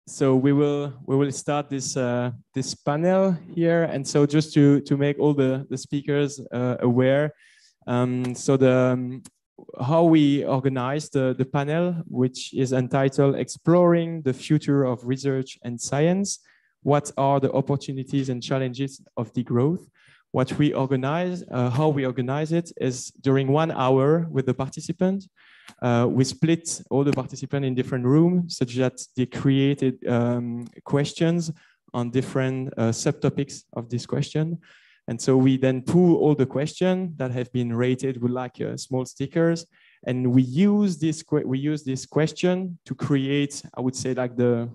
So we will start this this panel here, and so just to make all the speakers aware. So how we organize the panel, which is entitled "Exploring the Future of Research and Science: What are the opportunities and challenges of degrowth?" What we organize, how we organize it, is during 1 hour with the participant. We split all the participants in different rooms such that they created questions on different subtopics of this question. And so we then pull all the questions that have been rated with like small stickers. And we use this question to create, I would say, like the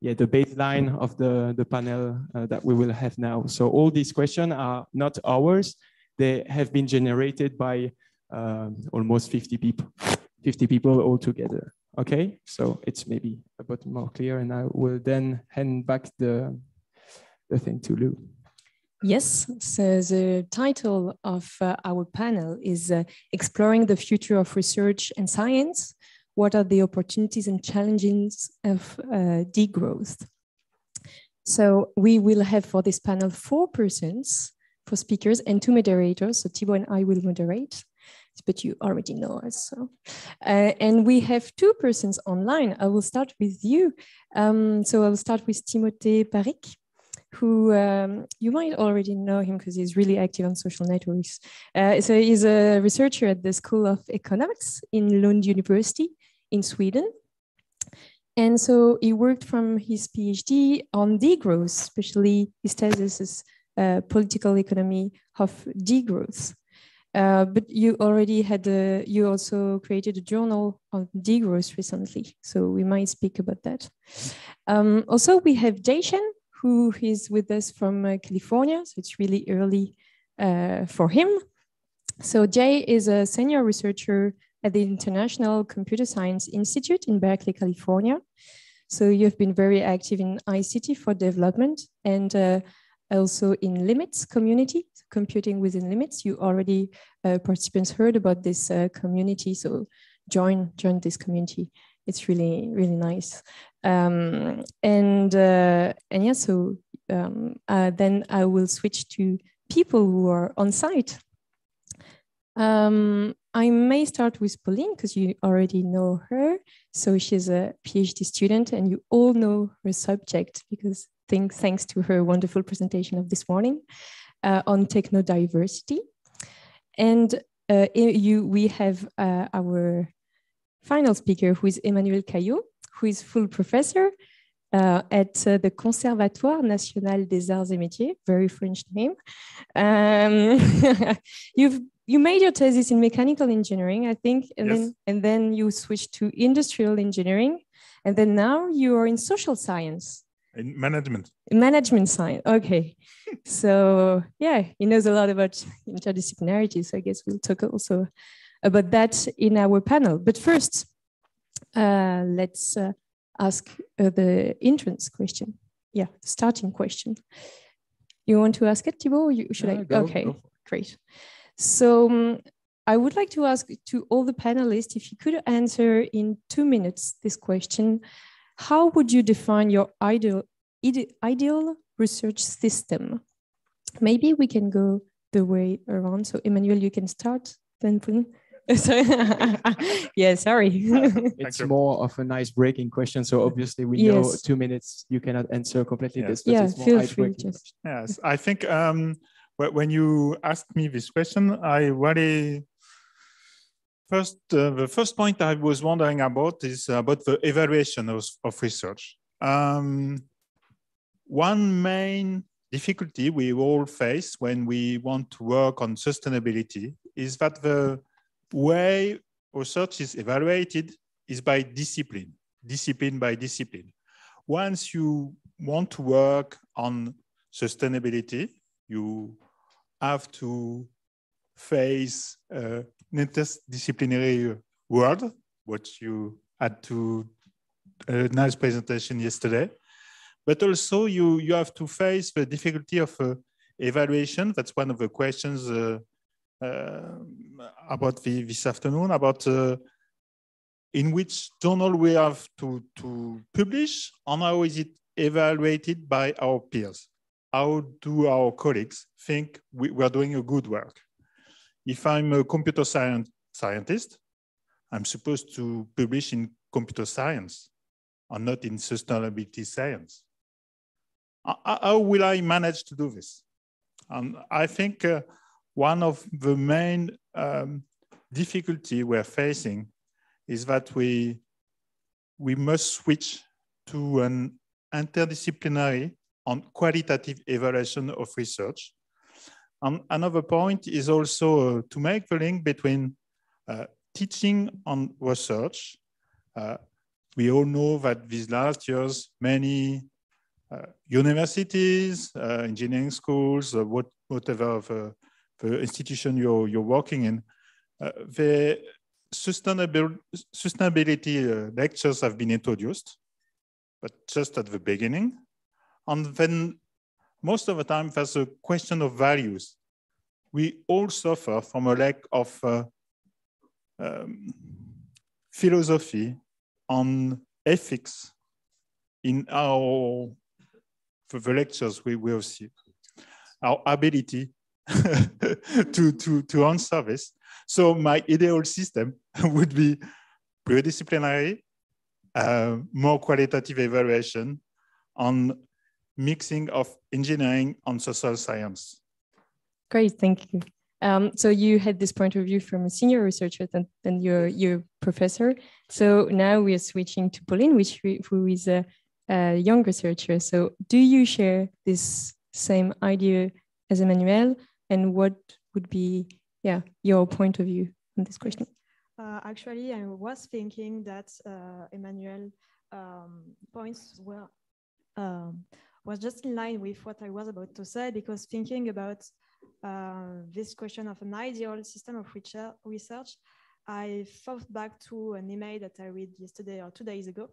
baseline of the panel that we will have now. So all these questions are not ours. They have been generated by almost 50 people altogether. Okay, so it's maybe a bit more clear, and I will then hand back the thing to Lou. Yes, so the title of our panel is Exploring the Future of Research and Science. What are the opportunities and challenges of degrowth? So we will have for this panel 4 persons, 4 speakers and 2 moderators. So Thibaut and I will moderate, but you already know us. So. And we have 2 persons online. I will start with you. So I will start with Timothée Parrique, who you might already know him because he's really active on social networks. So he's a researcher at the School of Economics in Lund University in Sweden. And so he worked from his PhD on degrowth, especially his thesis is political economy of degrowth. But you already had you also created a journal on degrowth recently, so we might speak about that. Also, we have Chen, who is with us from California, so it's really early for him. So Jay is a senior researcher at the International Computer Science Institute in Berkeley, California. So you've been very active in ICT for development and also in limits community, computing within limits. You already participants heard about this community, so join this community. It's really, really nice. And yeah, so then I will switch to people who are on site. I may start with Pauline because you already know her. So she's a PhD student and you all know her subject because thanks to her wonderful presentation of this morning on technodiversity. And we have our final speaker, who is Emmanuel Caillaud, who is full professor at the Conservatoire National des Arts et Métiers, very French name. You made your thesis in mechanical engineering, I think, and then you switched to industrial engineering, and then now you are in social science. In management. Management science, okay. So yeah, he knows a lot about interdisciplinarity, so I guess we'll talk also about that in our panel. But first, let's ask the entrance question. Yeah, starting question. You want to ask it, Thibaut? Or should I? Okay, great. So I would like to ask to all the panelists if you could answer in 2 minutes this question. How would you define your ideal research system? Maybe we can go the way around. So Emmanuel, you can start, then Pauline. Yeah, sorry. It's more of a nice breaking question. So obviously we know 2 minutes, you cannot answer completely this. Yeah, feel free. Yes, I think when you asked me this question, I really the first point I was wondering about is about the evaluation of research. One main difficulty we all face when we want to work on sustainability is that the way research is evaluated is by discipline by discipline. Once you want to work on sustainability, you have to face an interdisciplinary world, which you had to a nice presentation yesterday. But also you have to face the difficulty of evaluation. That's one of the questions about this afternoon, about in which journal we have to publish, and how is it evaluated by our peers? How do our colleagues think we are doing a good work? If I'm a computer scientist, I'm supposed to publish in computer science and not in sustainability science. How will I manage to do this? I think one of the main difficulty we're facing is that we must switch to an interdisciplinary and qualitative evaluation of research. Another point is also to make the link between teaching and research. We all know that these last years, many universities, engineering schools, whatever the institution you're working in, the sustainability lectures have been introduced, but just at the beginning. And then most of the time, there's a question of values. We all suffer from a lack of philosophy on ethics in the lectures we will see. Our ability to answer this. So my ideal system would be pluridisciplinary, more qualitative evaluation on mixing of engineering and social science. Great, thank you. So you had this point of view from a senior researcher and your professor. So now we are switching to Pauline, who is a young researcher. So do you share this same idea as Emmanuel? And what would be your point of view on this question? Actually, I was thinking that Emmanuel points was just in line with what I was about to say, because thinking about this question of an ideal system of research, I thought back to an email that I read yesterday or 2 days ago,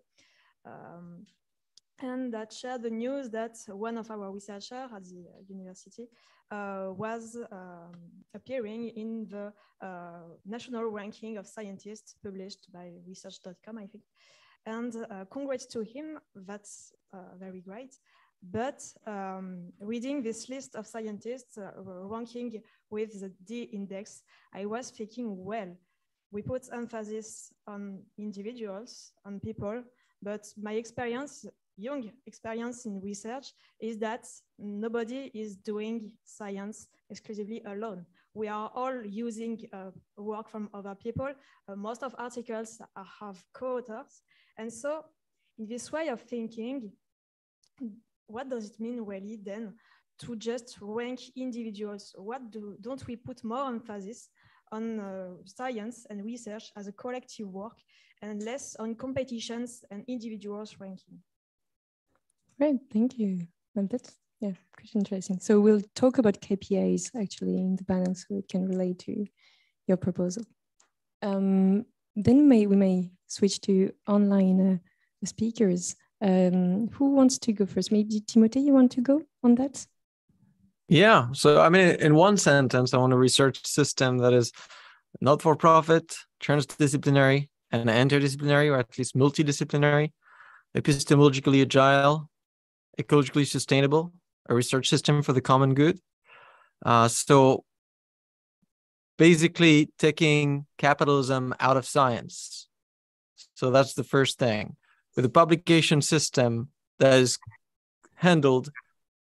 and that shared the news that one of our researchers at the university was appearing in the national ranking of scientists published by research.com, I think. And congrats to him, that's very great. But reading this list of scientists ranking with the D index, I was thinking, well, we put emphasis on individuals, on people, but my experience, young experience in research, is that nobody is doing science exclusively alone. We are all using work from other people. Most of articles have co-authors. And so in this way of thinking, what does it mean really then to just rank individuals? Don't we put more emphasis on science and research as a collective work and less on competitions and individuals ranking? Great, thank you. Well, that's quite interesting. So we'll talk about KPIs actually in the panel, so it can relate to your proposal. Then we may switch to online speakers. Who wants to go first? Maybe Timothée, you want to go on that? Yeah, so I mean, in one sentence, I want a research system that is not for profit, transdisciplinary, and interdisciplinary, or at least multidisciplinary, epistemologically agile, ecologically sustainable, a research system for the common good. So basically taking capitalism out of science. So that's the first thing. With a publication system that is handled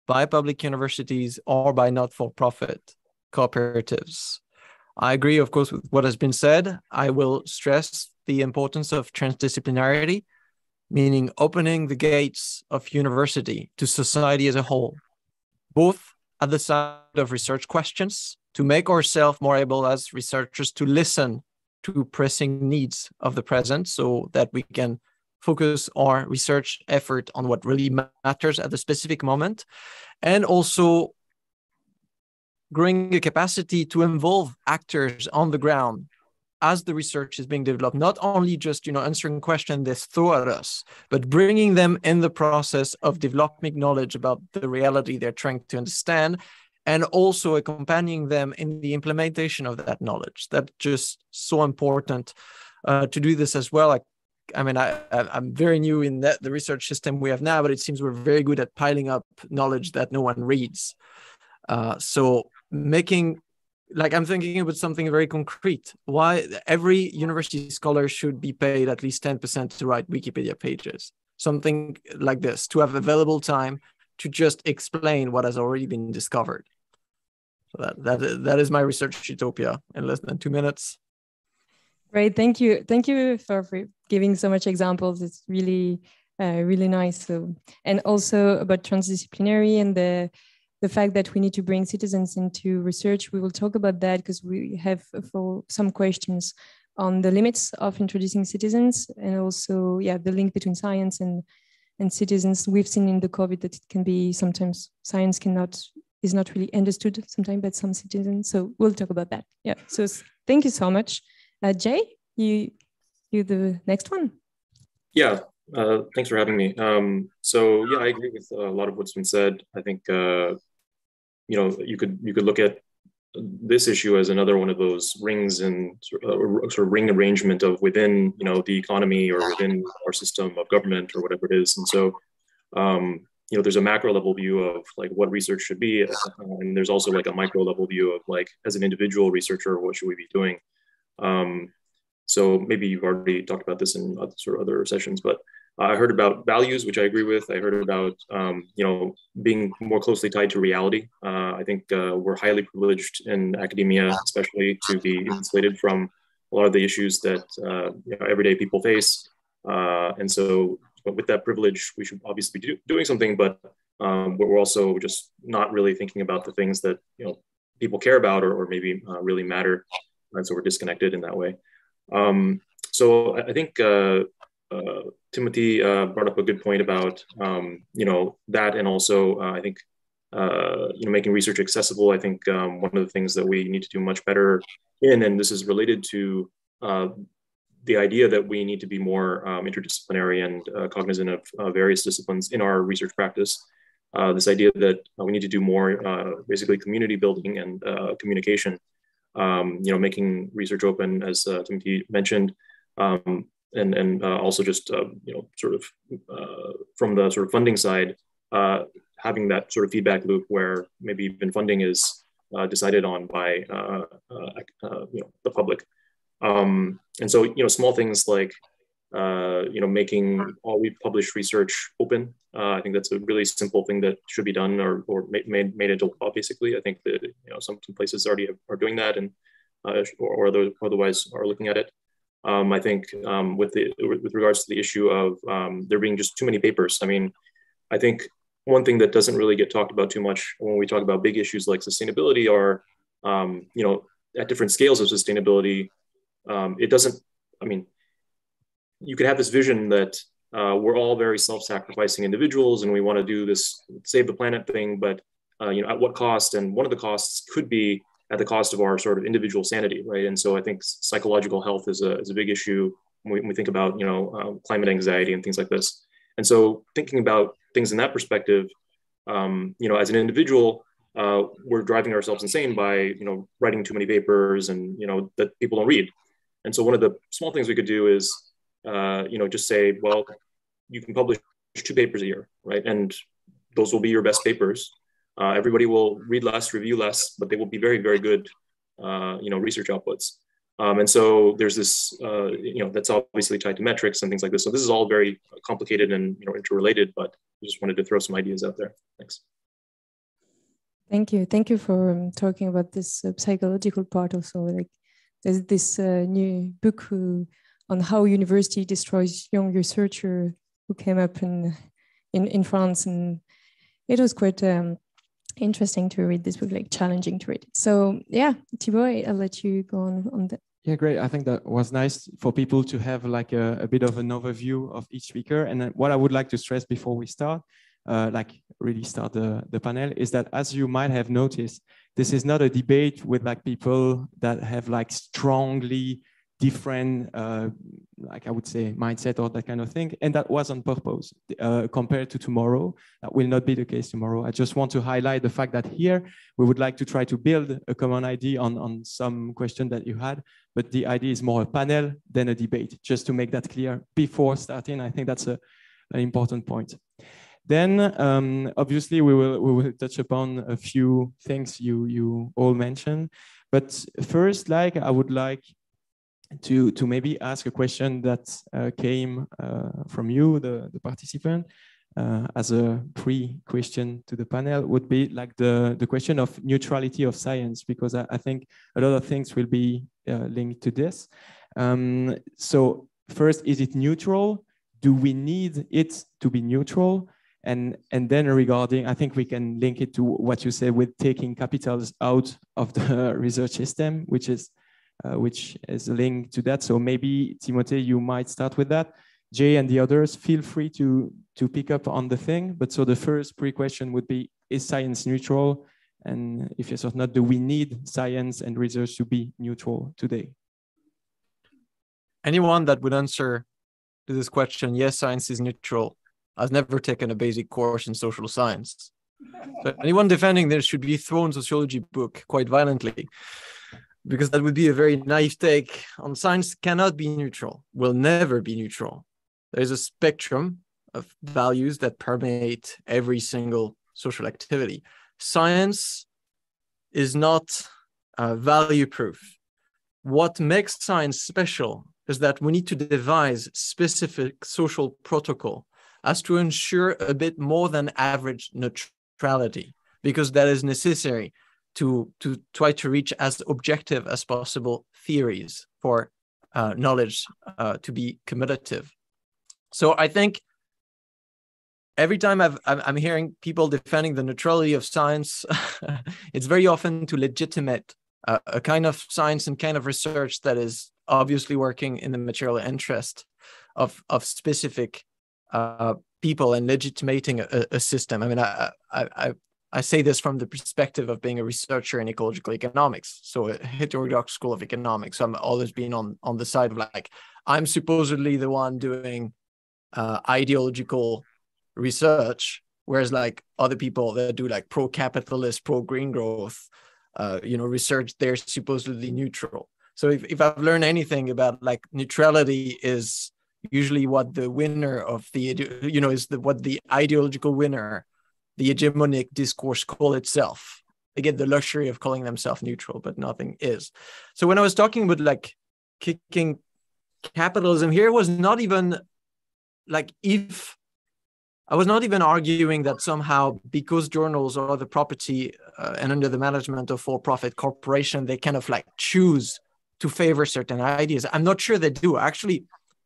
by public universities or by not-for-profit cooperatives. I agree, of course, with what has been said. I will stress the importance of transdisciplinarity, meaning opening the gates of university to society as a whole, both at the side of research questions, to make ourselves more able as researchers to listen to pressing needs of the present so that we can focus our research effort on what really matters at the specific moment, and also growing a capacity to involve actors on the ground as the research is being developed, not only just answering questions they throw at us, but bringing them in the process of developing knowledge about the reality they're trying to understand, and also accompanying them in the implementation of that knowledge. That's just so important to do this as well. Like I mean, I'm very new in the research system we have now, but it seems we're very good at piling up knowledge that no one reads. So making, like, I'm thinking about something very concrete. Why every university scholar should be paid at least 10% to write Wikipedia pages, something like this, to have available time to just explain what has already been discovered. So that is my research utopia in less than 2 minutes. Great, thank you for giving so much examples. It's really really nice. So, and also about transdisciplinary and the fact that we need to bring citizens into research. We will talk about that because we have for some questions on the limits of introducing citizens, and also the link between science and citizens. We've seen in the COVID that it can be sometimes science is not really understood sometimes by some citizens. So we'll talk about that. Yeah. So thank you so much. Jay, you the next one. Yeah, thanks for having me. So yeah, I agree with a lot of what's been said. I think you know, you could look at this issue as another one of those rings and sort of ring arrangement of within, you know, the economy or within our system of government or whatever it is. And so you know, there's a macro level view of like what research should be, and there's also like a micro level view of like, as an individual researcher, what should we be doing? So maybe you've already talked about this in other sessions, but I heard about values, which I agree with. I heard about, you know, being more closely tied to reality. I think we're highly privileged in academia, especially, to be insulated from a lot of the issues that you know, everyday people face. And so with that privilege, we should obviously be doing something, but we're also just not really thinking about the things that, you know, people care about or maybe really matter. And so we're disconnected in that way. So I think Timothée brought up a good point about, you know, that, and also I think, you know, making research accessible. I think one of the things that we need to do much better in, and this is related to the idea that we need to be more interdisciplinary and cognizant of various disciplines in our research practice. This idea that we need to do more basically community building and communication. You know, making research open, as Timothée mentioned, and also just you know, sort of from the sort of funding side, having that sort of feedback loop where maybe even funding is decided on by you know, the public. And so, you know, small things like you know, making all we publish research open. I think that's a really simple thing that should be done, or made into law. Basically, I think that, you know, some places already are doing that, and or otherwise are looking at it. I think with regards to the issue of there being just too many papers. I mean, I think one thing that doesn't really get talked about too much when we talk about big issues like sustainability are, you know, at different scales of sustainability. It doesn't. I mean, you could have this vision that we're all very self-sacrificing individuals and we want to do this save the planet thing, but you know, at what cost? And one of the costs could be at the cost of our sort of individual sanity, right? And so I think psychological health is a big issue when we think about, you know, climate anxiety and things like this. And so thinking about things in that perspective, you know, as an individual, we're driving ourselves insane by, you know, writing too many papers and, you know, that people don't read. And so one of the small things we could do is, you know, just say, well, you can publish 2 papers a year, right? And those will be your best papers. Everybody will read less, review less, but they will be very, very good, you know, research outputs. And so there's this, you know, that's obviously tied to metrics and things like this. So this is all very complicated and, you know, interrelated, but I just wanted to throw some ideas out there. Thanks. Thank you. Thank you for talking about this psychological part also. Like, there's this new book on how university destroys young researcher who came up in France, and it was quite interesting to read this book, like challenging to read it. So yeah, Thibaut, I'll let you go on that. Yeah, great. I think that was nice for people to have like a bit of an overview of each speaker. And then what I would like to stress before we start, like really start the panel, is that, as you might have noticed, this is not a debate with like people that have like strongly different, like I would say, mindset or that kind of thing. And that was on purpose. Compared to tomorrow, that will not be the case tomorrow. I just want to highlight the fact that here, we would like to try to build a common idea on some question that you had, but the idea is more a panel than a debate, just to make that clear before starting. I think that's an important point. Then, obviously, we will touch upon a few things you all mentioned. But first, like, I would like to maybe ask a question that came from you, the participant, as a pre-question to the panel, would be like the question of neutrality of science, because I think a lot of things will be linked to this. So first, is it neutral? Do we need it to be neutral? And then regarding, I think we can link it to what you said with taking capitals out of the research system, which is a link to that. So maybe, Timothée, you might start with that. Jay and the others, feel free to pick up on the thing. But so the first pre-question would be, is science neutral? And if yes or not, do we need science and research to be neutral today? Anyone that would answer to this question, yes, science is neutral, has never taken a basic course in social science. So anyone defending this should be thrown sociology book quite violently, because that would be a very naive take on science. Cannot be neutral, will never be neutral. There's a spectrum of values that permeate every single social activity. Science is not value proof. What makes science special is that we need to devise specific social protocol as to ensure a bit more than average neutrality, because that is necessary to try to reach as objective as possible theories for knowledge to be cumulative. So I think every time I'm hearing people defending the neutrality of science, it's very often to legitimate a kind of science and kind of research that is obviously working in the material interest of specific people and legitimating a system. I mean, I say this from the perspective of being a researcher in ecological economics, so a heterodox school of economics. So I'm always been on the side of like, I'm supposedly the one doing ideological research, whereas like other people that do like pro-capitalist, pro-green growth, research, they're supposedly neutral. So if I've learned anything about like neutrality is usually what the winner of the, what the ideological winner, the hegemonic discourse call itself. They get the luxury of calling themselves neutral, but nothing is. So when I was talking about like kicking capitalism here, was not even like I was not even arguing that somehow because journals are the property and under the management of for-profit corporation, they kind of like choose to favor certain ideas. I'm not sure they do. Actually,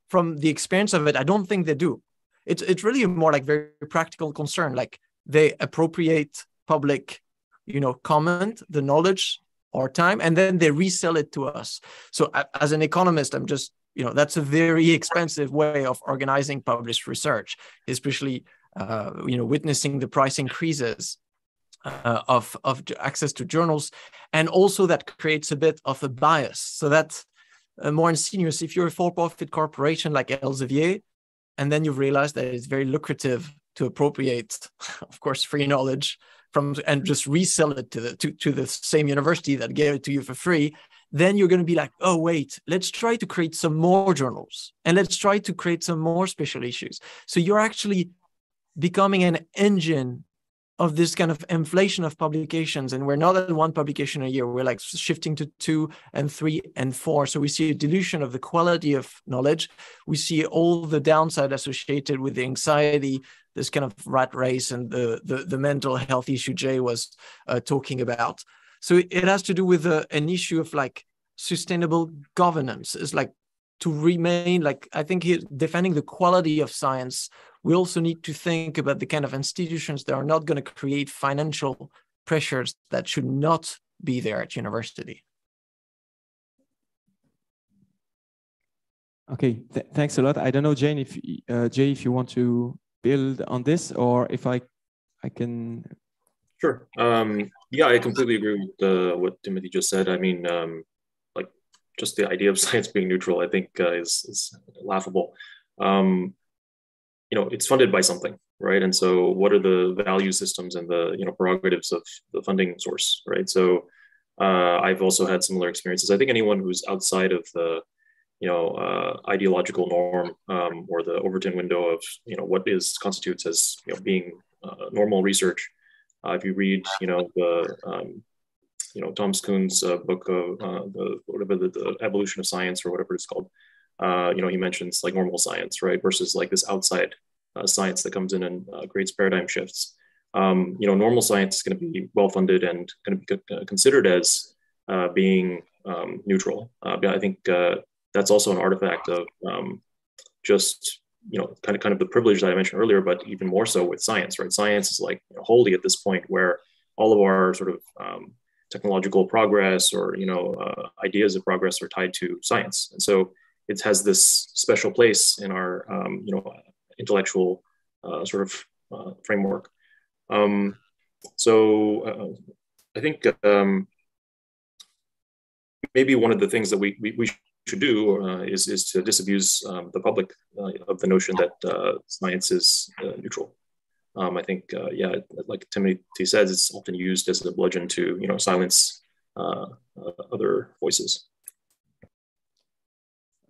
from the experience of it, I don't think they do. It's really more like very practical concern. Like they appropriate public, comment, the knowledge or time, and then they resell it to us. So as an economist, I'm just, that's a very expensive way of organizing published research, especially, witnessing the price increases of access to journals. And also that creates a bit of a bias. So that's more insidious. If you're a for-profit corporation like Elsevier, and then you've realized that it's very lucrative to appropriate, of course, free knowledge and just resell it to the same university that gave it to you for free, then you're going to be like, oh, wait, let's try to create some more journals and let's try to create some more special issues. So you're actually becoming an engine of this kind of inflation of publications. And we're not at one publication a year. We're like shifting to 2 and 3 and 4. So we see a dilution of the quality of knowledge. We see all the downside associated with the anxiety, this kind of rat race and the mental health issue Jay was talking about. So it has to do with an issue of like sustainable governance. It's like to remain like, I think defending the quality of science, we also need to think about the kind of institutions that are not going to create financial pressures that should not be there at university. Okay, thanks a lot. I don't know, Jane, Jay, if you want to build on this, or if I can. Sure. Yeah, I completely agree with what Timothée just said. I mean, like just the idea of science being neutral, I think, is laughable. It's funded by something, right? And so, what are the value systems and the prerogatives of the funding source, right? So, I've also had similar experiences. I think anyone who's outside of the ideological norm or the Overton window of what constitutes as being normal research. If you read Thomas Kuhn's book of the evolution of science or whatever it's called, he mentions like normal science, right, versus like this outside science that comes in and creates paradigm shifts. Normal science is going to be well funded and going to be considered as being neutral. I think that's also an artifact of just kind of the privilege that I mentioned earlier, but even more so with science, right? Science is like holy at this point, where all of our sort of technological progress or ideas of progress are tied to science, and so it has this special place in our intellectual sort of framework. So I think maybe one of the things that we should do is to disabuse the public of the notion that science is neutral. I think, like Timothée says, it's often used as a bludgeon to silence other voices.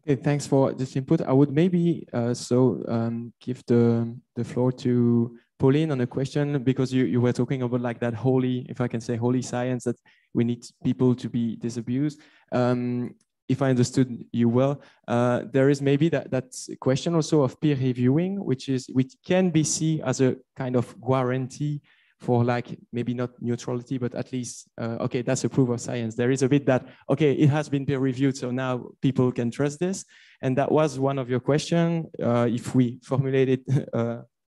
Okay, thanks for this input. I would maybe give the floor to Pauline on a question, because you were talking about like that holy, if I can say, holy science, that we need people to be disabused. If I understood you well, there is maybe that question also of peer reviewing, which can be seen as a kind of guarantee for like maybe not neutrality, but at least, okay, that's a proof of science. There is a bit that, okay, it has been peer reviewed, so now people can trust this. And that was one of your questions, if we formulate it,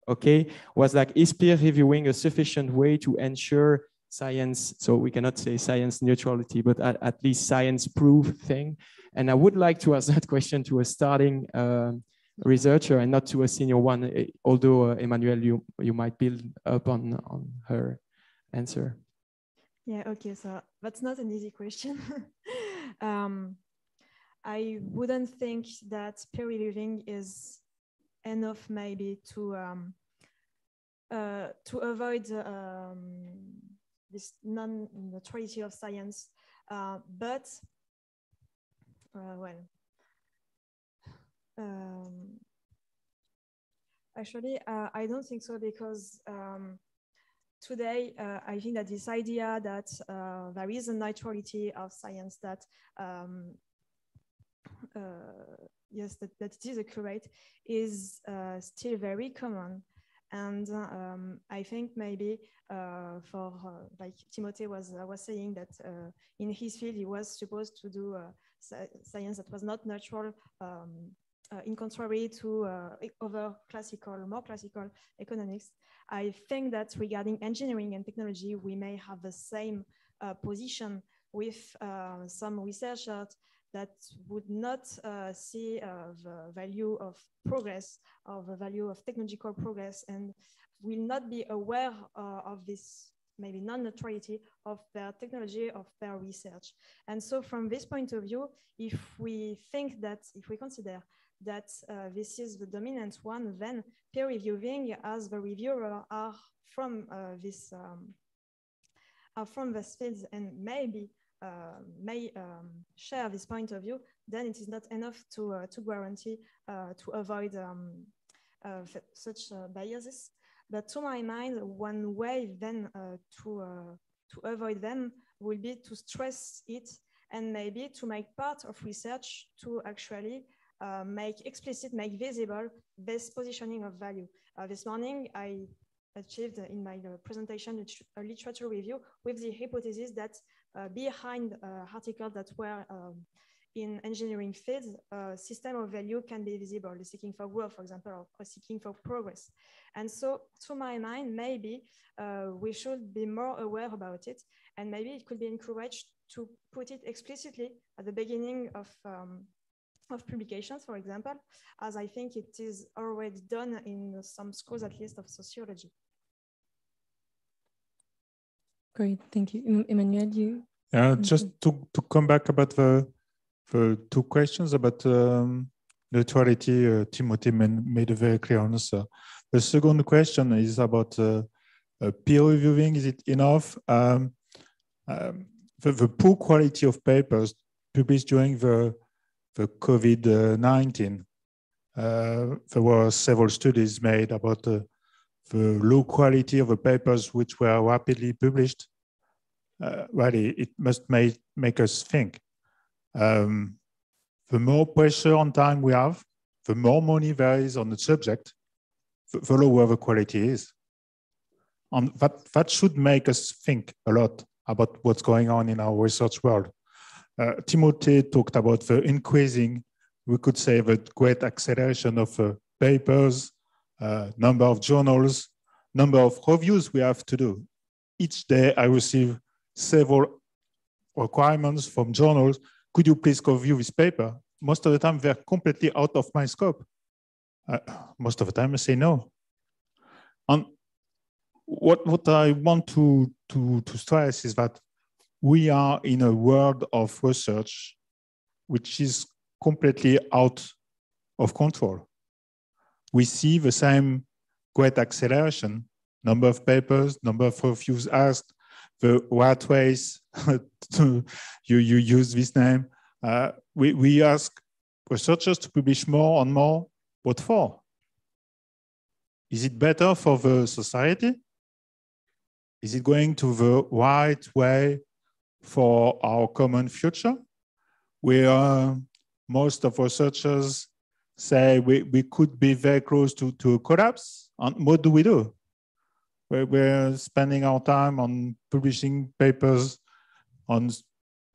okay, was like, is peer reviewing a sufficient way to ensure science? So we cannot say science neutrality, but at least science proof thing. And I would like to ask that question to a starting researcher and not to a senior one, although Emmanuel, you might build up on her answer. Yeah, okay, so that's not an easy question. I wouldn't think that peer reviewing is enough maybe to avoid this non-neutrality of science, but actually, I don't think so, because today I think that this idea that there is a neutrality of science, that yes, that it is accurate, is still very common. And I think maybe like Timothée was saying that in his field he was supposed to do science that was not natural, in contrary to other more classical economics. I think that regarding engineering and technology, we may have the same position with some researchers that would not see the value of progress, or the value of technological progress, and will not be aware of this maybe non-neutrality of their technology, of their research. And so from this point of view, if we consider that this is the dominant one, then peer reviewing, as the reviewer are from this field, and maybe may share this point of view, then it is not enough to guarantee to avoid such biases. But to my mind, one way then to avoid them will be to stress it, and maybe to make part of research to actually make visible this positioning of value. This morning, I achieved in my presentation a literature review with the hypothesis that behind articles that were in engineering fields, system of value can be visible, the seeking for growth, for example, or seeking for progress. And so, to my mind, maybe we should be more aware about it, and maybe it could be encouraged to put it explicitly at the beginning of publications, for example, as I think it is already done in some schools, at least of sociology. Great, thank you. Emmanuel, you? Just to come back about the For two questions about neutrality, Timothée made a very clear answer. The second question is about peer reviewing. Is it enough? The poor quality of papers published during the COVID-19. There were several studies made about the low quality of the papers which were rapidly published. Really, it must make us think. The more pressure on time we have, the more money there is on the subject, the lower the quality is. And that should make us think a lot about what's going on in our research world. Timothée talked about the increasing, we could say, the great acceleration of papers, number of journals, number of reviews we have to do. Each day I receive several requirements from journals. Could you please review this paper? Most of the time they're completely out of my scope. Most of the time I say no. And what I want to stress is that we are in a world of research which is completely out of control. We see the same great acceleration, number of papers, number of reviews asked, the rat race, you use this name. We ask researchers to publish more and more. What for? Is it better for the society? Is it going to the right way for our common future? Where most of researchers say we could be very close to a collapse. And what do? We're spending our time on publishing papers on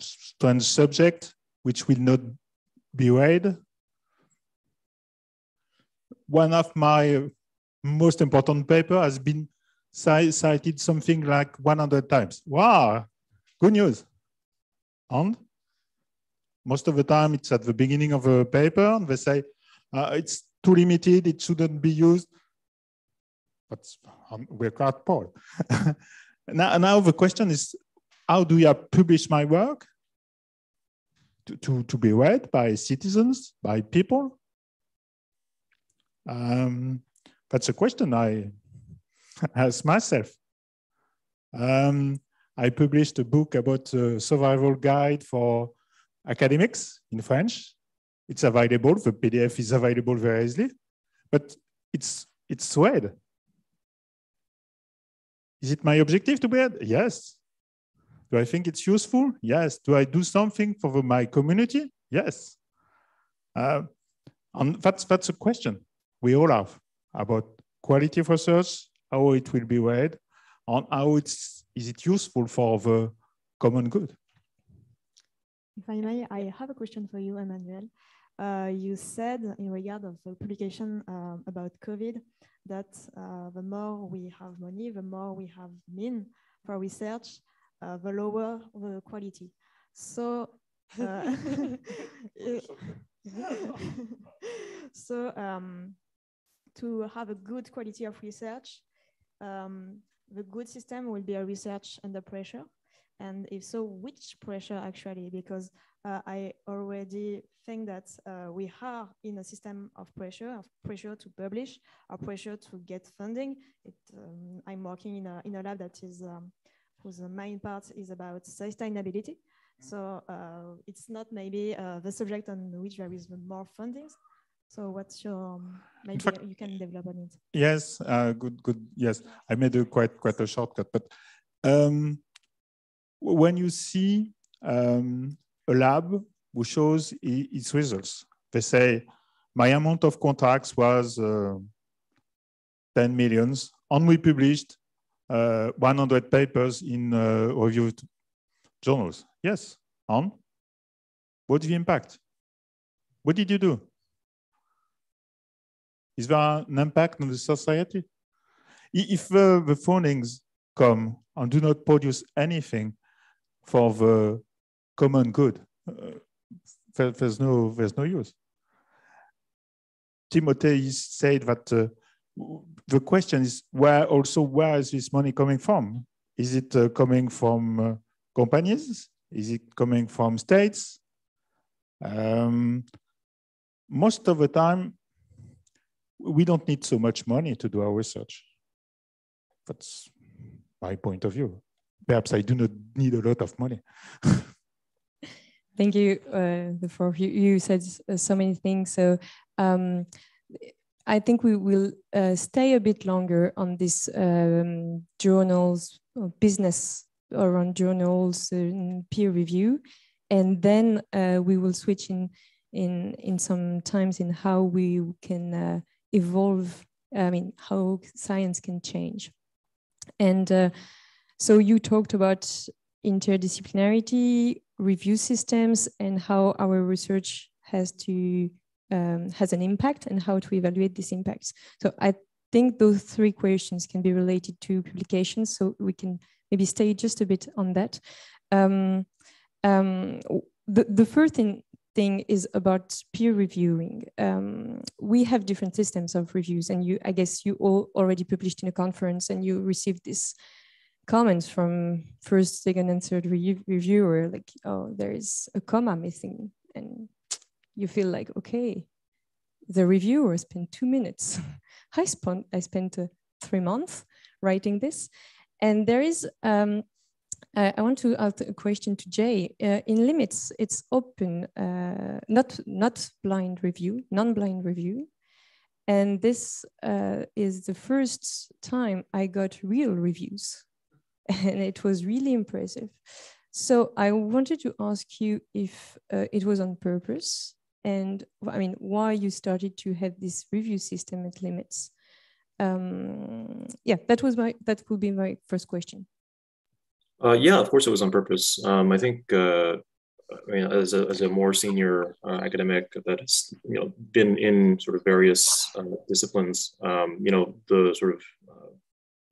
strange subject, which will not be read. One of my most important paper has been cited something like 100 times. Wow, good news. And most of the time it's at the beginning of a paper and they say, it's too limited, it shouldn't be used. But we're quite poor. now the question is, how do I publish my work to be read by citizens, by people? That's a question I ask myself. I published a book about a survival guide for academics in French. It's available, the PDF is available very easily, but it's read. Is it my objective to be read? Yes. Do I think it's useful? Yes. Do I do something for my community? Yes. And that's a question we all have about quality of research, how it will be read, and how is it useful for the common good. If I may, I have a question for you, Emmanuel. You said in regard of the publication about COVID that the more we have money, the more we have mean for research, the lower the quality. So, to have a good quality of research, the good system will be a research under pressure. And if so, which pressure actually? Because I already think that we are in a system of pressure to publish, or pressure to get funding. I'm working in a lab that is, whose main part is about sustainability. So it's not maybe the subject on which there is more fundings. So what's your, maybe fact, you can develop on it. Yes, good. Yes, I made quite a shortcut, but when you see a lab who shows its results, they say, my amount of contracts was 10 millions, and we published 100 papers in reviewed journals. Yes, and what's the impact? What did you do? Is there an impact on the society? If the fundings come and do not produce anything for the common good, there's no use. Timothée said that the question is where is this money coming from? Is it coming from companies? Is it coming from states? Most of the time, we don't need so much money to do our research. That's my point of view. Perhaps I do not need a lot of money. Thank you, the four of you. You said so many things. So I think we will stay a bit longer on this journals, business around journals, peer review, and then we will switch in some times in how we can evolve. I mean, how science can change. And so you talked about interdisciplinarity, review systems, and how our research has an impact and how to evaluate these impacts. So I think those three questions can be related to publications, so we can maybe stay just a bit on that. The first thing is about peer reviewing. We have different systems of reviews, and I guess you all already published in a conference and you received this comments from first, second, and third reviewer, like, oh, there is a comma missing, and you feel like, okay, the reviewer spent 2 minutes. I spent 3 months writing this, and there is. I want to ask a question to Jay. In limits, it's open, not blind review, non-blind review, and this is the first time I got real reviews. And it was really impressive. So I wanted to ask you if it was on purpose, and I mean, why you started to have this review system at limits. Yeah, that would be my first question. Yeah, of course it was on purpose. I think, I mean, as a more senior academic that has been in sort of various disciplines, the sort of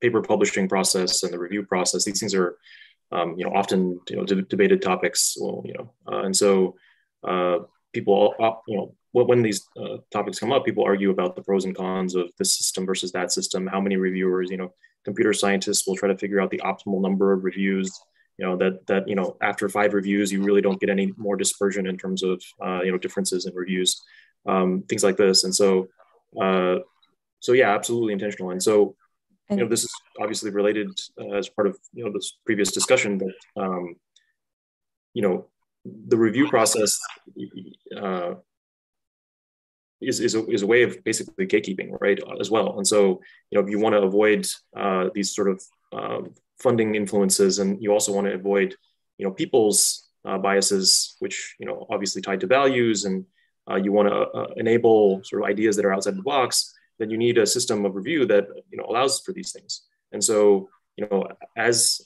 paper publishing process and the review process, these things are often debated topics. Well, and so people when these topics come up, people argue about the pros and cons of this system versus that system. How many reviewers? Computer scientists will try to figure out the optimal number of reviews. That after 5 reviews, you really don't get any more dispersion in terms of differences in reviews, things like this. And so yeah, absolutely intentional. And so this is obviously related as part of this previous discussion, that the review process is a way of basically gatekeeping, right, as well. And so if you want to avoid these sort of funding influences, and you also want to avoid people's biases, which obviously tied to values, and you want to enable sort of ideas that are outside the box, then you need a system of review that allows for these things. And so as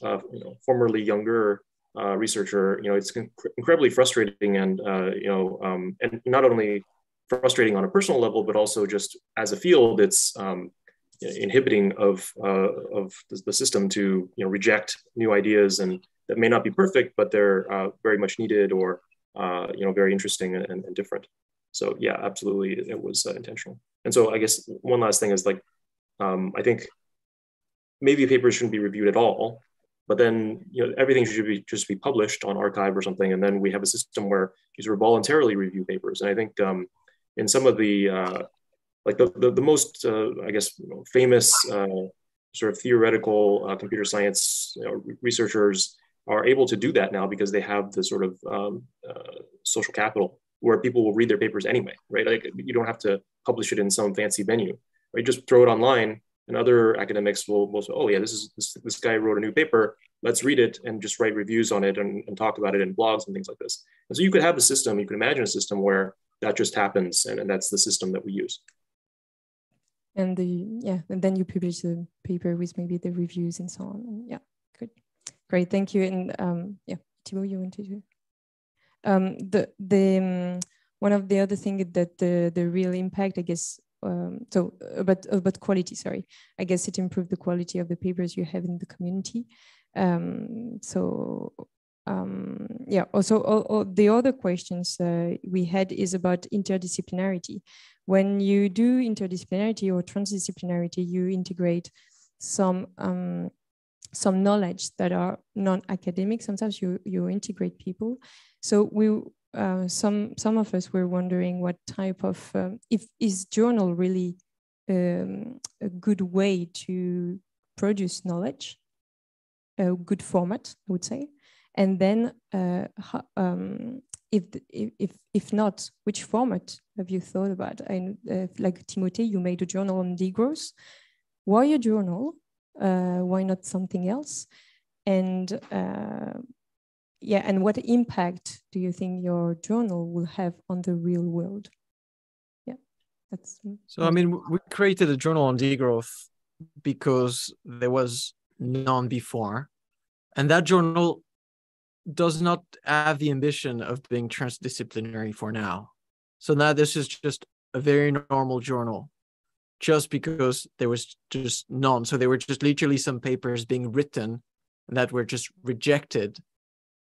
formerly younger researcher, it's incredibly frustrating, and and not only frustrating on a personal level, but also just as a field, it's inhibiting of the system to reject new ideas, and that may not be perfect, but they're very much needed, or very interesting and different. So yeah, absolutely, it was intentional. And so I guess one last thing is, like, I think maybe papers shouldn't be reviewed at all, but then everything should just be published on arXiv or something, and then we have a system where you sort of voluntarily review papers. And I think in some of the like the most I guess famous sort of theoretical computer science researchers are able to do that now, because they have the sort of social capital where people will read their papers anyway, right? Like, you don't have to publish it in some fancy venue, right? Just throw it online, and other academics will say, oh yeah, this guy wrote a new paper, let's read it and just write reviews on it and talk about it in blogs and things like this. And so you could have a system, you can imagine a system where that just happens, and that's the system that we use. And and then you publish the paper with maybe the reviews and so on. Yeah, good, great, thank you. And yeah, Thibaut, you wanted to? One of the other things that the real impact, I guess, about quality, sorry, I guess it improved the quality of the papers you have in the community. Yeah, also all the other questions we had is about interdisciplinarity. When you do interdisciplinarity or transdisciplinarity, you integrate some knowledge that are non-academic. Sometimes you integrate people. So some of us were wondering what type of if is journal really a good way to produce knowledge, a good format, I would say, and then if not, which format have you thought about? And like Timothée, you made a journal on degrowth. Why a journal? Why not something else? And yeah, and what impact do you think your journal will have on the real world? Yeah, that's. So I mean, we created a journal on degrowth because there was none before, and that journal does not have the ambition of being transdisciplinary for now. So now this is just a very normal journal, just because there was just none. So there were just literally some papers being written that were just rejected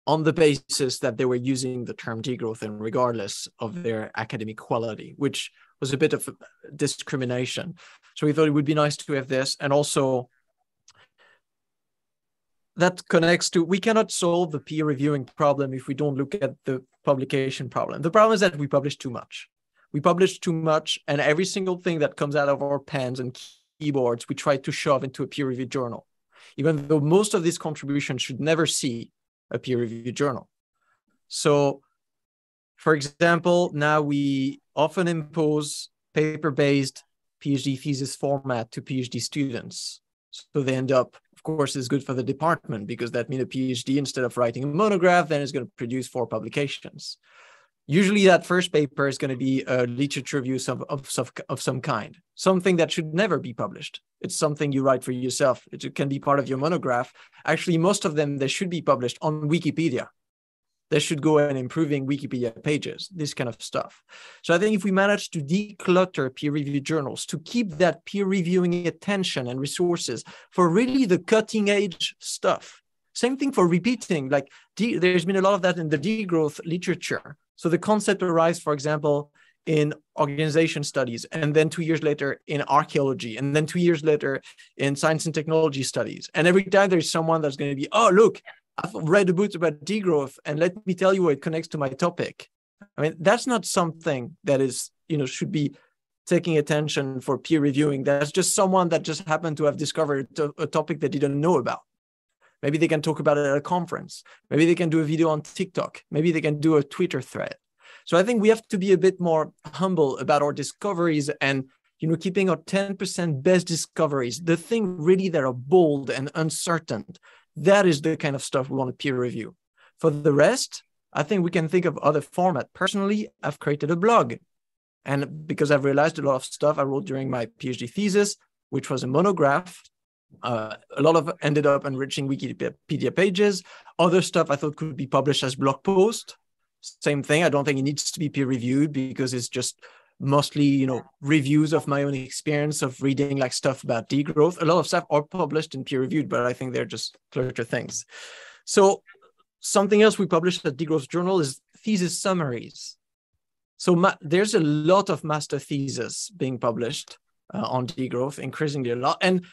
on the basis that they were using the term degrowth and regardless of their academic quality, which was a bit of a discrimination. So we thought it would be nice to have this. And also that connects to, we cannot solve the peer reviewing problem if we don't look at the publication problem. The problem is that we publish too much. We publish too much, and every single thing that comes out of our pens and keyboards, we try to shove into a peer-reviewed journal, even though most of these contributions should never see a peer-reviewed journal. So, for example, now we often impose paper-based PhD thesis format to PhD students. So they end up, of course, it's good for the department because that means a PhD, instead of writing a monograph, then is going to produce 4 publications. Usually that first paper is going to be a literature review of some kind, something that should never be published. It's something you write for yourself. It can be part of your monograph. Actually, most of them, they should be published on Wikipedia. They should go and improving Wikipedia pages, this kind of stuff. So I think if we manage to declutter peer-reviewed journals, to keep that peer-reviewing attention and resources for really the cutting-edge stuff. Same thing for repeating, like there's been a lot of that in the degrowth literature. So the concept arrives, for example, in organization studies, and then 2 years later in archaeology, and then 2 years later in science and technology studies. And every time there's someone that's going to be, oh, look, I've read a book about degrowth, and let me tell you how it connects to my topic. I mean, that's not something that is, should be taking attention for peer reviewing. That's just someone that just happened to have discovered a topic they didn't know about. Maybe they can talk about it at a conference. Maybe they can do a video on TikTok. Maybe they can do a Twitter thread. So I think we have to be a bit more humble about our discoveries and, keeping our 10% best discoveries, the thing really that are bold and uncertain. That is the kind of stuff we want to peer review. For the rest, I think we can think of other formats. Personally, I've created a blog. And because I've realized a lot of stuff I wrote during my PhD thesis, which was a monograph, a lot of it ended up enriching Wikipedia pages. Other stuff I thought could be published as blog post. Same thing. I don't think it needs to be peer reviewed because it's just mostly, reviews of my own experience of reading like stuff about degrowth. A lot of stuff are published and peer reviewed, but I think they're just clutter things. So something else we published at Degrowth Journal is thesis summaries. So there's a lot of master theses being published on degrowth, increasingly a lot. And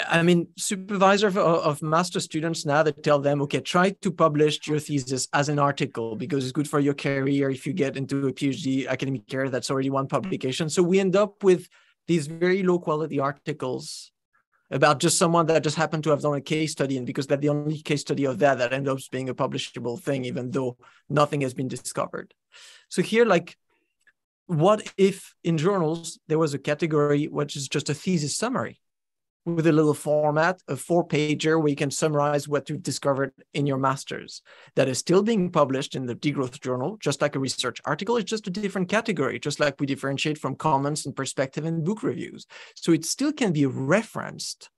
I mean, supervisor of master students now, they tell them, okay, try to publish your thesis as an article because it's good for your career if you get into a PhD academic career that's already one publication. So we end up with these very low quality articles about just someone that just happened to have done a case study, and because that's the only case study of that ends up being a publishable thing, even though nothing has been discovered. So here, like, what if in journals there was a category which is just a thesis summary with a little format, a 4-pager where you can summarize what you've discovered in your master's, that is still being published in the Degrowth Journal, just like a research article. It's just a different category, just like we differentiate from comments and perspective and book reviews. So it still can be referenced,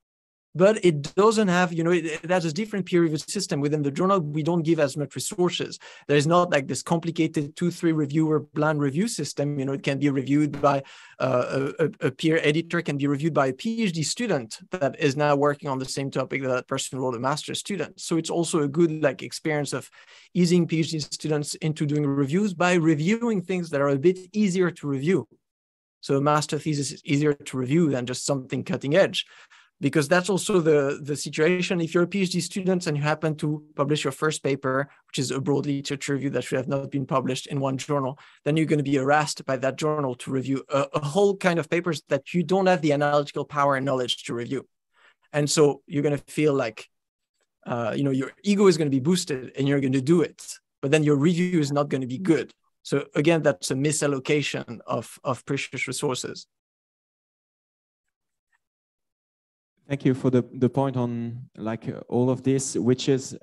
but it doesn't have, it has a different peer review system. Within the journal, we don't give as much resources. There's not like this complicated 2-3 reviewer blind review system. It can be reviewed by a peer editor, can be reviewed by a PhD student that is now working on the same topic that person wrote a master's student. So it's also a good experience of easing PhD students into doing reviews by reviewing things that are a bit easier to review. So a master thesis is easier to review than just something cutting edge. because that's also the situation. If you're a PhD student and you happen to publish your first paper, which is a broad literature review that should have not been published in one journal, then you're going to be harassed by that journal to review a whole kind of papers that you don't have the analytical power and knowledge to review. And so you're going to feel like, your ego is going to be boosted and you're going to do it, but then your review is not going to be good. So again, that's a misallocation of precious resources. Thank you for the point on all of this, which is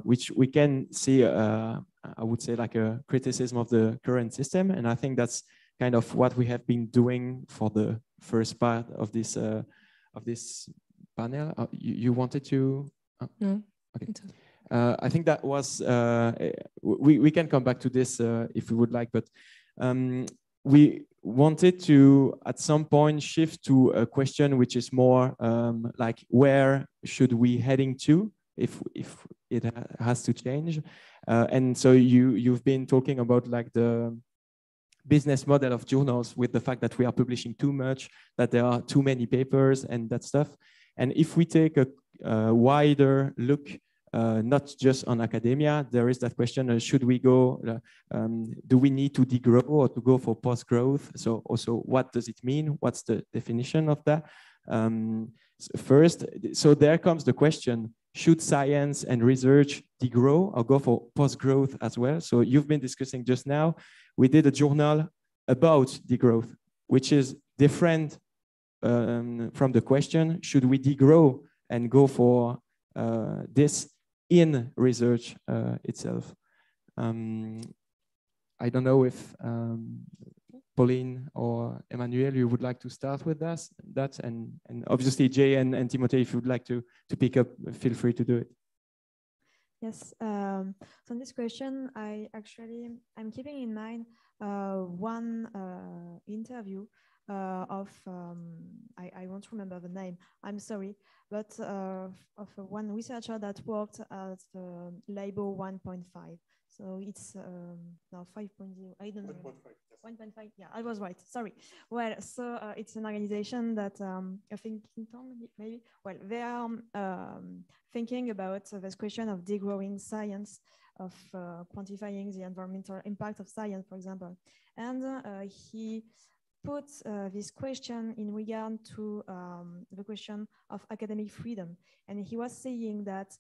which we can see. I would say like a criticism of the current system, and I think that's kind of what we have been doing for the first part of this panel. You wanted to? No. Okay. I think that was. We can come back to this if we would like, but we wanted to at some point shift to a question which is more like where should we heading to if it has to change, and so you've been talking about like the business model of journals with the fact that we are publishing too much, that there are too many papers and that stuff. And if we take a wider look, not just on academia, there is that question, should we go, do we need to degrow or to go for post-growth? So also, what does it mean? What's the definition of that? First, so there comes the question, should science and research degrow or go for post-growth as well? So you've been discussing just now, we did a journal about degrowth, which is different from the question, should we degrow and go for this in research itself? I don't know if Pauline or Emmanuel, you would like to start with that, and obviously Jay and Timothée, if you would like to pick up, feel free to do it. Yes, so on this question, I'm keeping in mind one interview of, I won't remember the name, I'm sorry, but of one researcher that worked at the label 1.5. So it's now 5.0, I don't know. 1.5, yeah, I was right, sorry. Well, so it's an organization that I think maybe, well, they are thinking about this question of degrowing science, of quantifying the environmental impact of science, for example. And he put this question in regard to the question of academic freedom. And he was saying that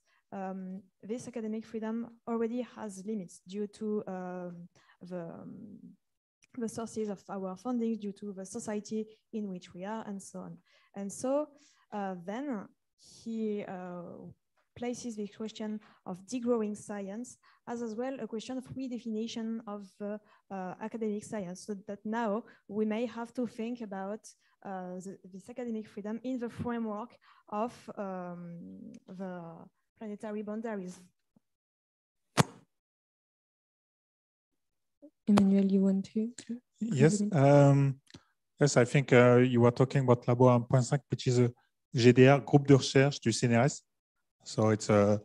this academic freedom already has limits due to the sources of our funding, due to the society in which we are, and so on. And so then he places the question of degrowing science as well a question of redefinition of academic science, so that now we may have to think about this academic freedom in the framework of the planetary boundaries. Emmanuel, you want to? Yes, yes, I think you were talking about Labo 1.5, which is a GDR, Groupe de Recherche du CNRS. So it's a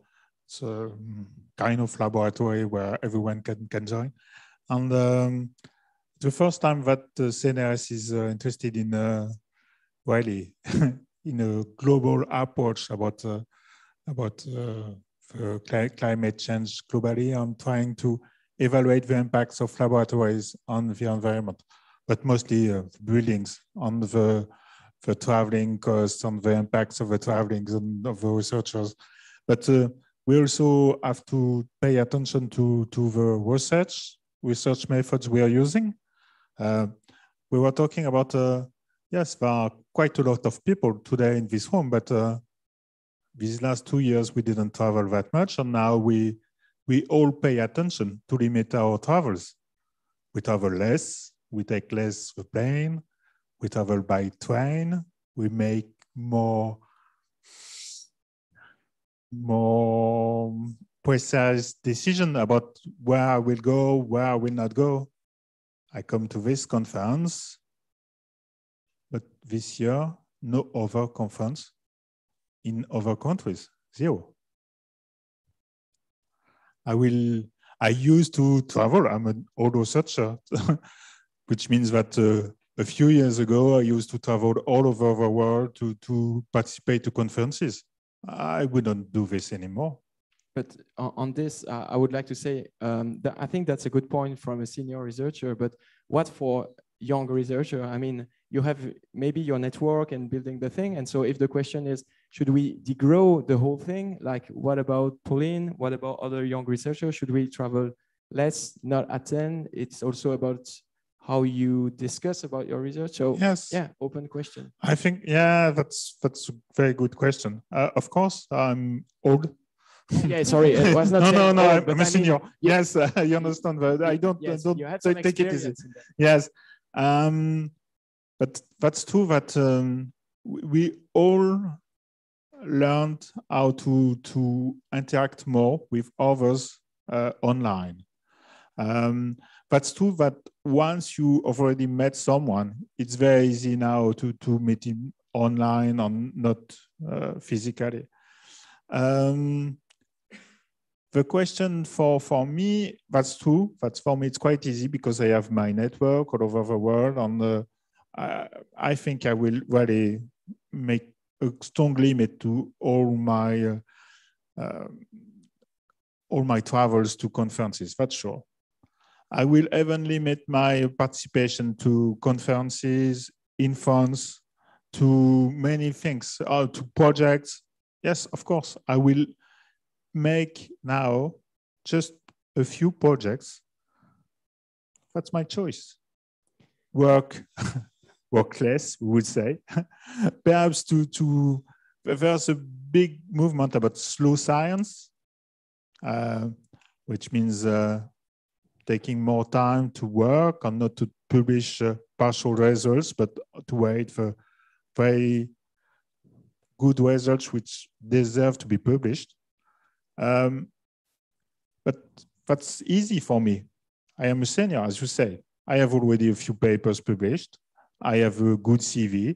kind of laboratory where everyone can join. And the first time that the CNRS is interested in really in a global approach about climate change globally, and trying to evaluate the impacts of laboratories on the environment, but mostly buildings, on the traveling costs, on the impacts of the traveling and of the researchers. But we also have to pay attention to the research methods we are using. We were talking about, yes, there are quite a lot of people today in this room, but these last 2 years we didn't travel that much, and now we all pay attention to limit our travels. We travel less, we take less the plane, we travel by train, we make more precise decision about where I will go, where I will not go. I come to this conference, but this year, no other conference in other countries, zero. I used to travel. I'm an old researcher, which means that a few years ago, I used to travel all over the world to participate to conferences. I wouldn't do this anymore. But on this, I would like to say that I think that's a good point from a senior researcher. But what for young researcher? I mean, you have maybe your network and building the thing. And so if the question is, should we degrow the whole thing? Like, what about Pauline? What about other young researchers? Should we travel less, not attend? It's also about how you discuss about your research. So yes, yeah, open question. I think, yeah, that's a very good question. Of course, I'm old. Yeah, sorry, it was not. No, old, I'm a senior. I mean, yes, I understand, but I don't take it easy. Yes, but that's true that we all learned how to interact more with others online. That's true that once you already met someone, it's very easy now to meet him online or not physically. The question for me, that's true. That's for me, it's quite easy because I have my network all over the world. And I think I will really make a strong limit to all my travels to conferences, that's sure. I will even limit my participation to conferences, in France, to many things, to projects. Yes, of course, I will make now just a few projects. That's my choice. Work less, we would say. Perhaps there's a big movement about slow science, which means taking more time to work and not to publish partial results, but to wait for very good results which deserve to be published. But that's easy for me. I am a senior, as you say. I have already a few papers published. I have a good CV.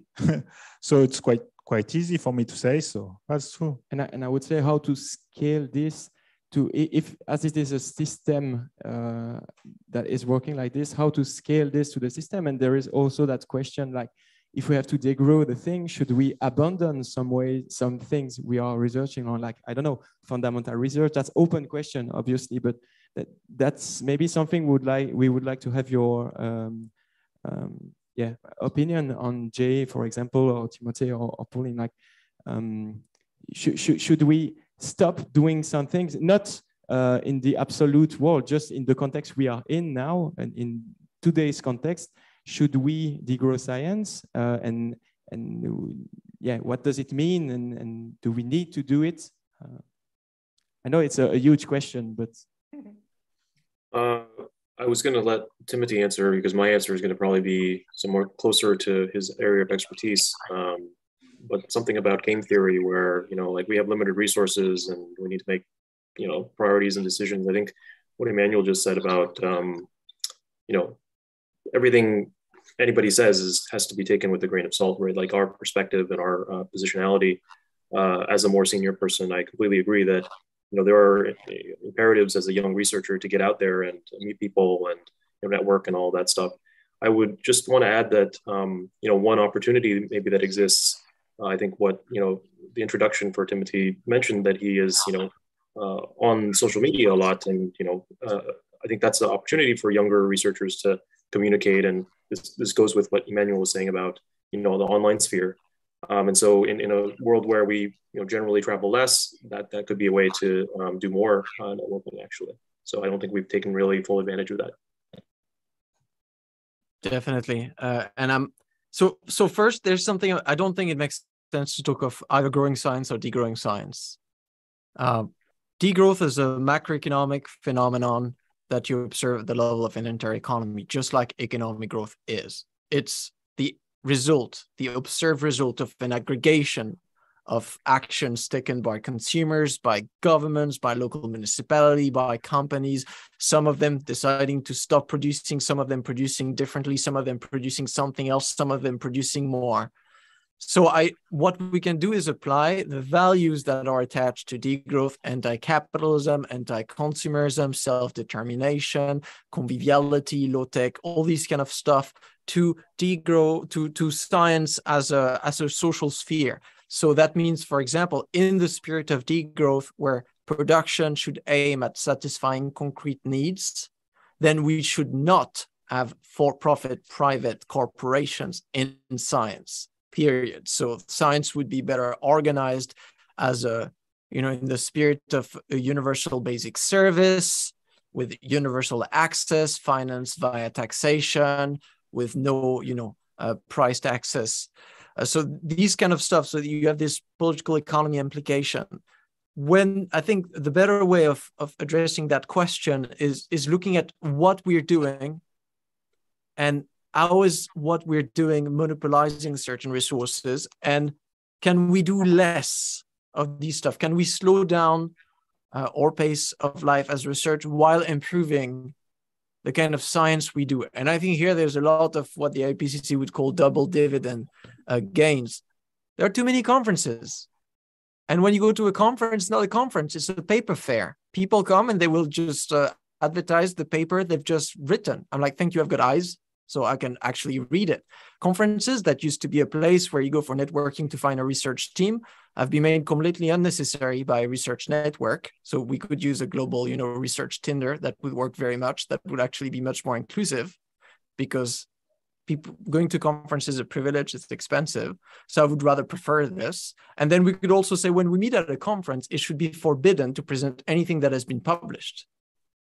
So it's quite easy for me to say so. That's true. And I would say how to scale this to, if as it is a system that is working like this, how to scale this to the system. And there is also that question, like, if we have to degrow the thing, should we abandon some things we are researching on, like, I don't know, fundamental research? That's open question, obviously, but that's maybe something we would like to have your opinion on, Jay, for example, or Timothée or Pauline. Like, should we stop doing some things, not in the absolute world, just in the context we are in now, and in today's context? Should we degrow science? And what does it mean? And do we need to do it? I know it's a huge question, but. I was going to let Timothée answer because my answer is going to probably be somewhere closer to his area of expertise. But something about game theory where, like we have limited resources and we need to make, priorities and decisions. I think what Emmanuel just said about, everything anybody says has to be taken with a grain of salt, right? Like our perspective and our positionality as a more senior person, I completely agree that, there are imperatives as a young researcher to get out there and meet people and network and all that stuff. I would just want to add that, one opportunity maybe that exists, I think what, the introduction for Timothée mentioned that he is, on social media a lot. And, I think that's the opportunity for younger researchers to communicate. And this goes with what Emmanuel was saying about, the online sphere. And so in a world where we, generally travel less, that could be a way to do more networking, actually. So I don't think we've taken really full advantage of that. Definitely. So first, there's something I don't think it makes sense to talk of either growing science or degrowing science. Degrowth is a macroeconomic phenomenon that you observe at the level of an entire economy, just like economic growth is. It's the observed result of an aggregation of actions taken by consumers, by governments, by local municipality, by companies, some of them deciding to stop producing, some of them producing differently, some of them producing something else, some of them producing more. So what we can do is apply the values that are attached to degrowth, anti-capitalism, anti-consumerism, self-determination, conviviality, low-tech, all these kind of stuff to degrowth, to science as a social sphere. So that means, for example, in the spirit of degrowth, where production should aim at satisfying concrete needs, then we should not have for-profit private corporations in science. Period. So science would be better organized as in the spirit of a universal basic service with universal access, financed via taxation, with no, priced access. So these kind of stuff. So you have this political economy implication. When I think the better way of addressing that question is looking at what we're doing and how is what we're doing monopolizing certain resources, and can we do less of these stuff? Can we slow down our pace of life as research while improving the kind of science we do? And I think here there's a lot of what the IPCC would call double dividend gains. There are too many conferences. And when you go to a conference, not a conference, it's a paper fair. People come and they will just advertise the paper they've just written. I'm like, thank you, I've got eyes, so I can actually read it. Conferences that used to be a place where you go for networking to find a research team have been made completely unnecessary by a research network. So we could use a global, research Tinder that would work very much. That would actually be much more inclusive, because people going to conferences is a privilege, it's expensive. So I would rather prefer this. And then we could also say, when we meet at a conference, it should be forbidden to present anything that has been published.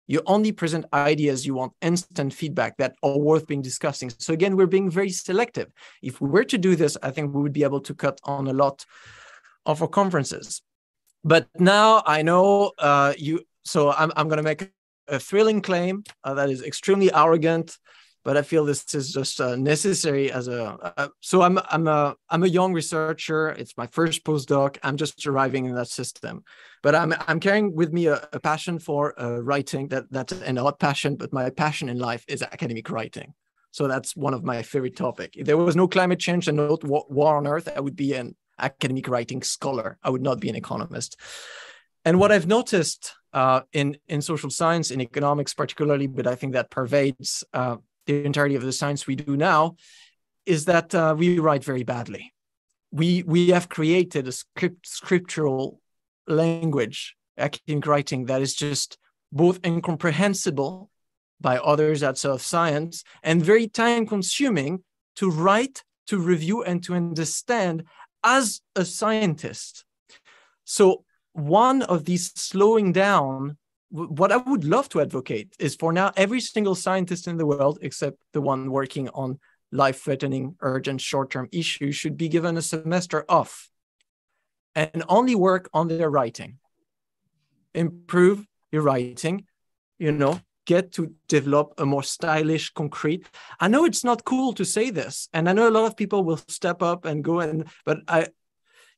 You only present ideas you want instant feedback that are worth being discussing. So again, we're being very selective. If we were to do this, I think we would be able to cut on a lot of our conferences. But now I know so I'm going to make a thrilling claim that is extremely arrogant, but I feel this is just necessary as so I'm a young researcher. It's my first postdoc. I'm just arriving in that system, but I'm carrying with me a passion for writing. That's an odd passion, but my passion in life is academic writing. So that's one of my favorite topics. If there was no climate change and no war on Earth, I would be an academic writing scholar. I would not be an economist. And what I've noticed in social science, in economics particularly, but I think that pervades the entirety of the science we do now, is that we write very badly. We have created a scriptural language, academic writing, that is just both incomprehensible by others outside of science and very time-consuming to write, to review, and to understand as a scientist. So one of these slowing down, what I would love to advocate is for now, every single scientist in the world, except the one working on life-threatening, urgent, short-term issues, should be given a semester off and only work on their writing. Improve your writing, get to develop a more stylish, concrete. I know it's not cool to say this, and I know a lot of people will step up and go but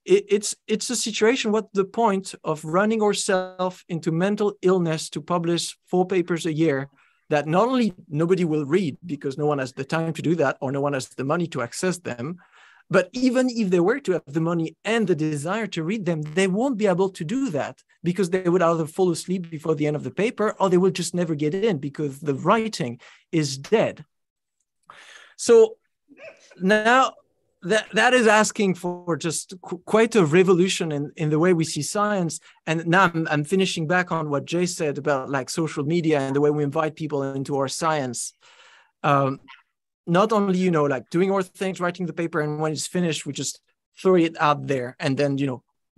it's a situation. What's the point of running ourselves into mental illness to publish 4 papers a year that not only nobody will read because no one has the time to do that or no one has the money to access them, but even if they were to have the money and the desire to read them, they won't be able to do that because they would either fall asleep before the end of the paper or they will just never get in because the writing is dead. So now, that is asking for just quite a revolution in the way we see science. And now I'm finishing back on what Jay said about like social media and the way we invite people into our science. Not only, like doing our things, writing the paper, and when it's finished, we just throw it out there and then,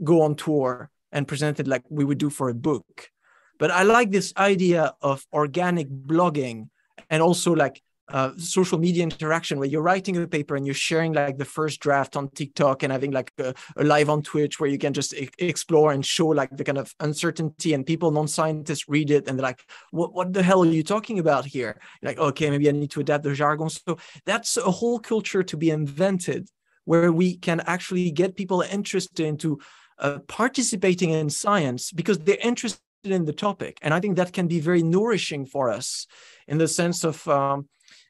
go on tour and present it like we would do for a book. But I like this idea of organic blogging and also like social media interaction where you're writing a paper and you're sharing like the first draft on TikTok and having like a live on Twitch where you can just explore and show like the kind of uncertainty, and people, non-scientists, read it and they're like, what the hell are you talking about here? You're like, okay, maybe I need to adapt the jargon. So that's a whole culture to be invented where we can actually get people interested into participating in science because they're interested in the topic. And I think that can be very nourishing for us in the sense of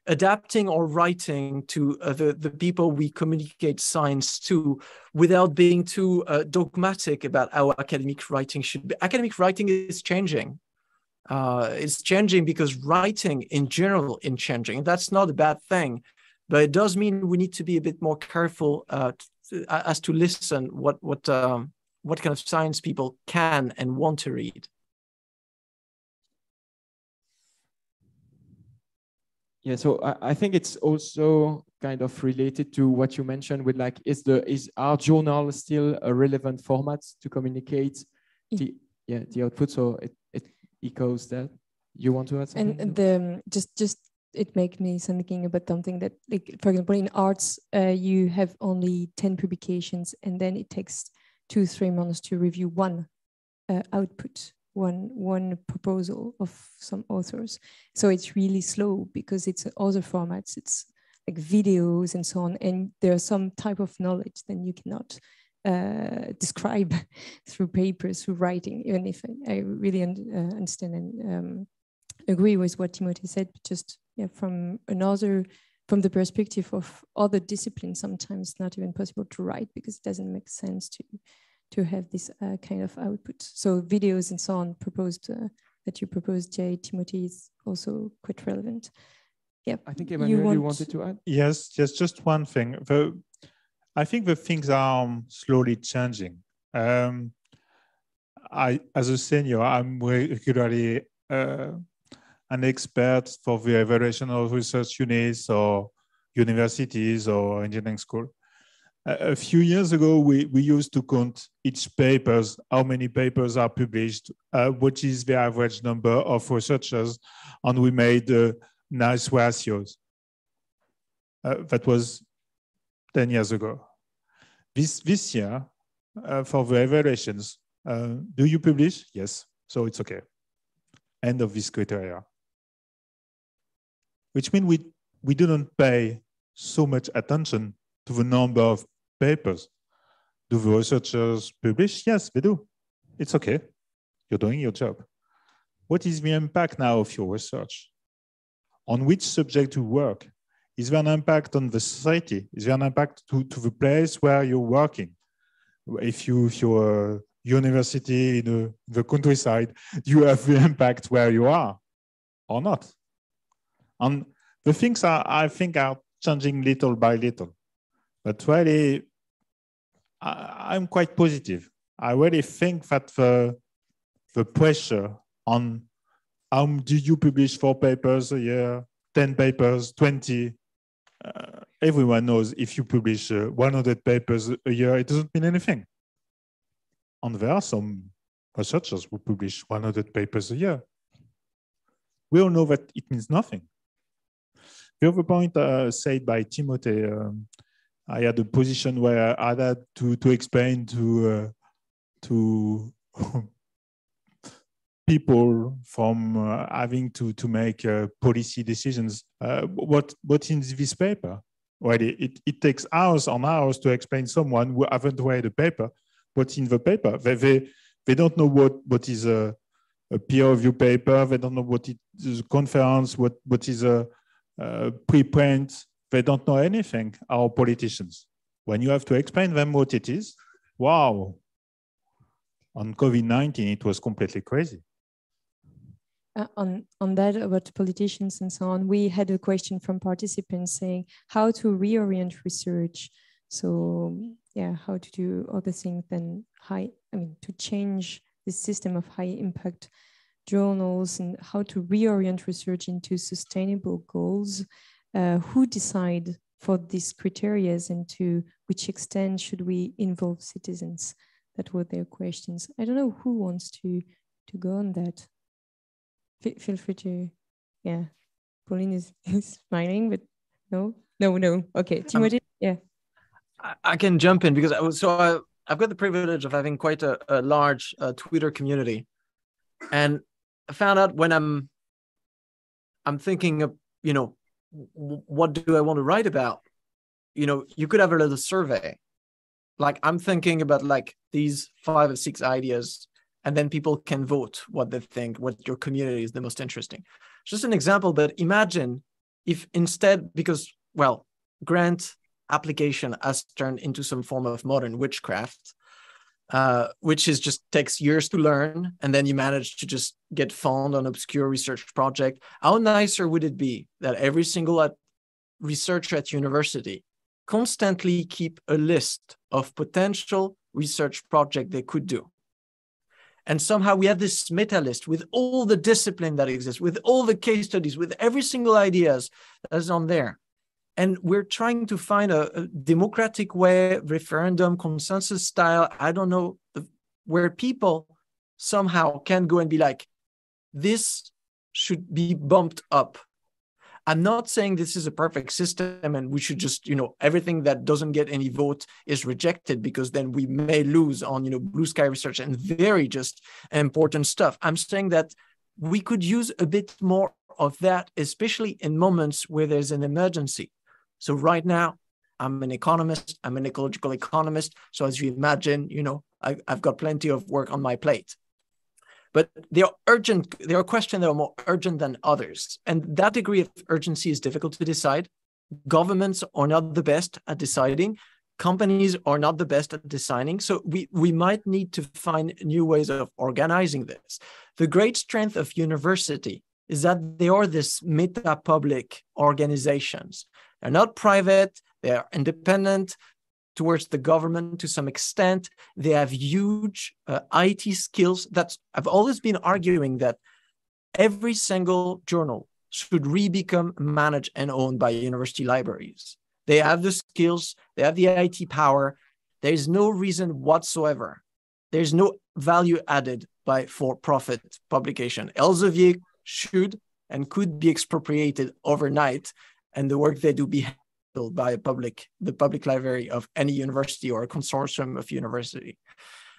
adapting our writing to the people we communicate science to, without being too dogmatic about how academic writing should be. Academic writing is changing. It's changing because writing in general is changing. That's not a bad thing, but it does mean we need to be a bit more careful as to listen what kind of science people can and want to read. Yeah, so I think it's also kind of related to what you mentioned with like, is our journal still a relevant format to communicate the output? So it echoes that. You want to add something? And the just it makes me thinking about something that, like, for example, in arts, you have only 10 publications, and then it takes 2-3 months to review one output, one proposal of some authors. So it's really slow because it's other formats, it's like videos and so on, and there's some type of knowledge that you cannot describe through papers, through writing, even if I really understand and agree with what Timothée said, but just from the perspective of other disciplines, sometimes it's not even possible to write because it doesn't make sense to have this kind of output. So videos and so on that you proposed, Jay, Timothée, is also quite relevant. Yeah, I think Emmanuel, you wanted to add? Yes, just one thing. I think the things are slowly changing. As a senior, I'm regularly an expert for the evaluation of research units or universities or engineering school. A few years ago, we used to count each papers, how many papers are published, what is the average number of researchers, and we made nice ratios. That was 10 years ago. This year, for the evaluations, do you publish? Yes, so it's okay. End of this criteria. Which means we didn't pay so much attention to the number of papers. Do the researchers publish? Yes, they do. It's okay. You're doing your job. What is the impact now of your research? On which subject you work? Is there an impact on the society? Is there an impact to the place where you're working? If you're a university in the countryside, you have the impact where you are or not. And the things I think are changing little by little. But really, I'm quite positive. I really think that the pressure on how do you publish 4 papers a year, 10 papers, 20, everyone knows if you publish 100 papers a year, it doesn't mean anything. And there are some researchers who publish 100 papers a year. We all know that it means nothing. The other point said by Timothée, I had a position where I had to explain to people from having to make policy decisions what's in this paper. Well, it takes hours on hours to explain someone who haven't read the paper what's in the paper. They don't know what is a peer review paper. They don't know what is a conference, what is a preprint. They don't know anything, our politicians. When you have to explain them what it is, wow. On COVID-19, it was completely crazy. On that, about politicians and so on, we had a question from participants saying how to reorient research. So yeah, how to do other things than to change the system of high impact journals, and how to reorient research into sustainable goals. Who decide for these criteria, and to which extent should we involve citizens? That were their questions. I don't know who wants to go on that. Feel free to, yeah. Pauline is smiling, but no. Okay, Timothée, yeah. I can jump in because I've got the privilege of having quite a large Twitter community, and I found out when I'm thinking of, what do I want to write about? You could have a little survey. Like, I'm thinking about like these 5 or 6 ideas, and then people can vote what they think, what your community is the most interesting. Just an example, but imagine if instead, because, well, grant application has turned into some form of modern witchcraft, which is just takes years to learn, and then you manage to just get found on obscure research project. How nicer would it be that every single researcher at university constantly keep a list of potential research project they could do? And somehow we have this meta list with all the discipline that exists, with all the case studies, with every single ideas that's on there. And we're trying to find a democratic way, referendum, consensus style, I don't know, where people somehow can go and be like, this should be bumped up. I'm not saying this is a perfect system and we should just, everything that doesn't get any vote is rejected, because then we may lose on, blue sky research and very just important stuff. I'm saying that we could use a bit more of that, especially in moments where there's an emergency. So right now, I'm an economist, I'm an ecological economist. So as you imagine, I've got plenty of work on my plate. But they are urgent. There are questions that are more urgent than others. And that degree of urgency is difficult to decide. Governments are not the best at deciding. Companies are not the best at deciding. So we might need to find new ways of organizing this. The great strength of university is that they are this meta-public organizations. They're not private, they are independent towards the government to some extent. They have huge IT skills. I've always been arguing that every single journal should become managed and owned by university libraries. They have the skills, they have the IT power. There's no reason whatsoever. There's no value added by for-profit publication. Elsevier should and could be expropriated overnight, and the work they do be by the public library of any university or a consortium of university.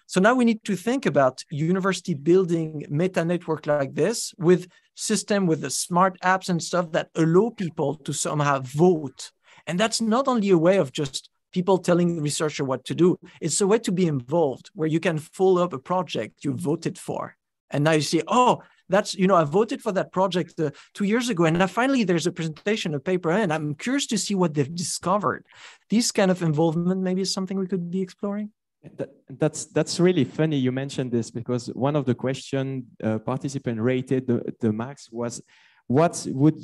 So now we need to think about university building meta network like this with system, with the smart apps and stuff that allow people to somehow vote. And that's not only a way of just people telling the researcher what to do, it's a way to be involved where you can follow up a project you voted for. And now you see, oh, that's, I voted for that project 2 years ago, and now finally there's a presentation, a paper, and I'm curious to see what they've discovered. This kind of involvement maybe is something we could be exploring. That's really funny you mentioned this, because one of the question participant rated the max was, what would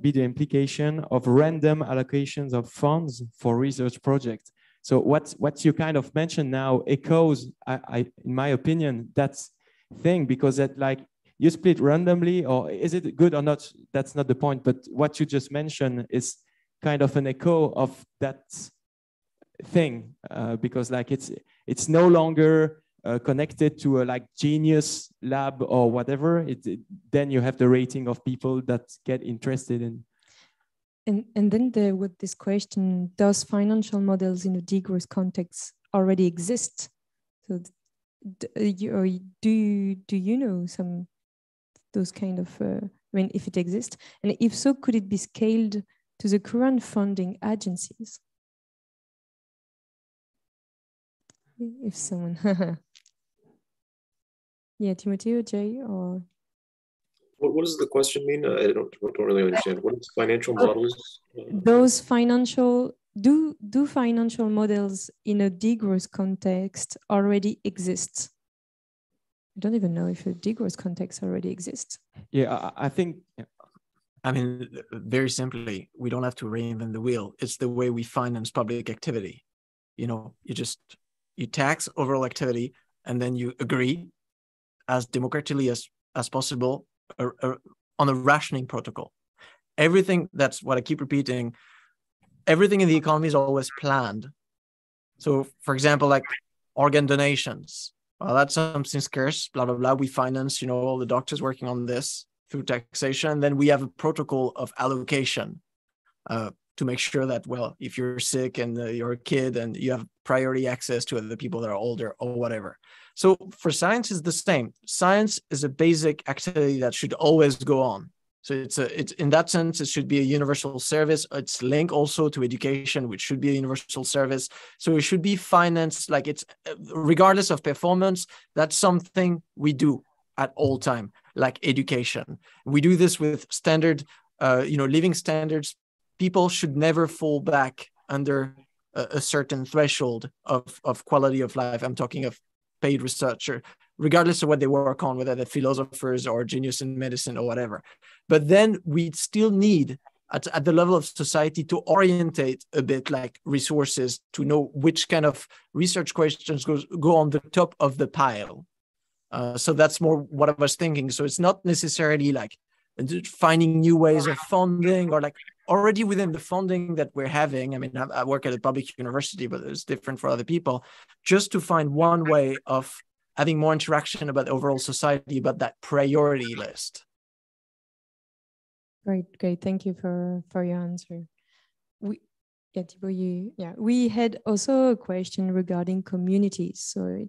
be the implication of random allocations of funds for research projects? So what you kind of mentioned now echoes, in my opinion, that's thing, because that you split randomly, or is it good or not? That's not the point. But what you just mentioned is kind of an echo of that thing, because it's no longer connected to a genius lab or whatever. Then you have the rating of people that get interested in. And then there with this question: does financial models in a degrowth context already exist? So do you know some those kind of, if it exists, and if so, could it be scaled to the current funding agencies? If someone, yeah, Timothée or Jay, or what does the question mean? I don't really understand. What is financial models? Those financial do financial models in a degrowth context already exist? I don't even know if a degrowth context already exists. Yeah, I think. Yeah. I mean, very simply, we don't have to reinvent the wheel. It's the way we finance public activity. You tax overall activity, and then you agree as democratically as possible on a rationing protocol. Everything, that's what I keep repeating, everything in the economy is always planned. So for example, organ donations, well, that's something scarce, blah, blah, blah. We finance, all the doctors working on this through taxation. And then we have a protocol of allocation to make sure that, well, if you're sick and you're a kid and you have priority access to other people that are older or whatever. So for science, it's the same. Science is a basic activity that should always go on. So it's in that sense, it should be a universal service. It's linked also to education, which should be a universal service. So it should be financed, it's regardless of performance. That's something we do at all time, like education. We do this with standard living standards, people should never fall back under a certain threshold of quality of life. I'm talking of paid researcher, regardless of what they work on, whether they're philosophers or genius in medicine or whatever. But then we still need, at the level of society, to orientate a bit like resources to know which kind of research questions go on the top of the pile. So that's more what I was thinking. So it's not necessarily like finding new ways of funding, or like already within the funding that we're having. I mean, I work at a public university, but it's different for other people. Just to find one way of having more interaction about overall society, about that priority list. Great. Thank you for your answer. We had also a question regarding communities. So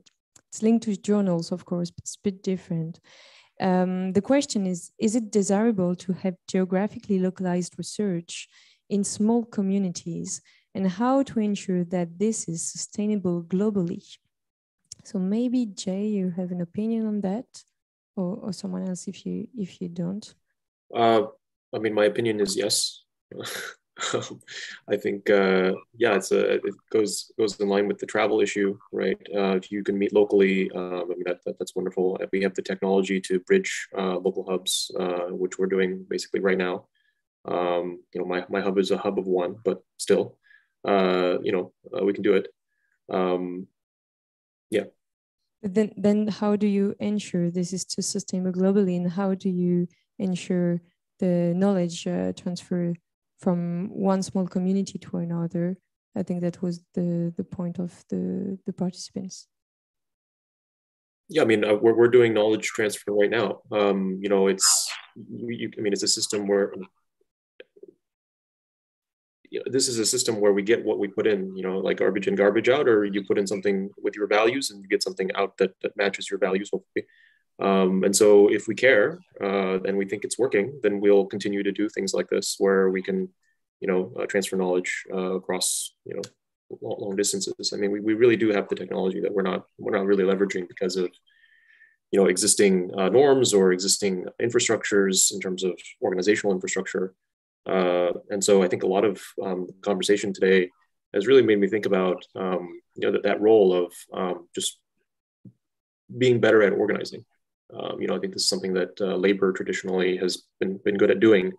it's linked to journals, of course, but it's a bit different. The question is it desirable to have geographically localized research in small communities, and how to ensure that this is sustainable globally? So maybe Jay, you have an opinion on that, or someone else if you don't. I mean, my opinion is yes. I think, it goes in line with the travel issue, right? If you can meet locally, I mean, that's wonderful. We have the technology to bridge local hubs, which we're doing basically right now. My hub is a hub of one, but still, we can do it. Yeah. But then how do you ensure this is too sustainable globally, and how do you ensure the knowledge transfer from one small community to another? I think that was the point of the participants. Yeah, I mean, we're doing knowledge transfer right now. It's a system where this is a system where we get what we put in, like garbage in, garbage out, or you put in something with your values and you get something out that matches your values, hopefully. And so if we care and we think it's working, then we'll continue to do things like this where we can, transfer knowledge across, long distances. I mean, we really do have the technology that we're not really leveraging because of, existing norms or existing infrastructures in terms of organizational infrastructure. And so I think a lot of conversation today has really made me think about, that role of just being better at organizing. I think this is something that labor traditionally has been good at doing,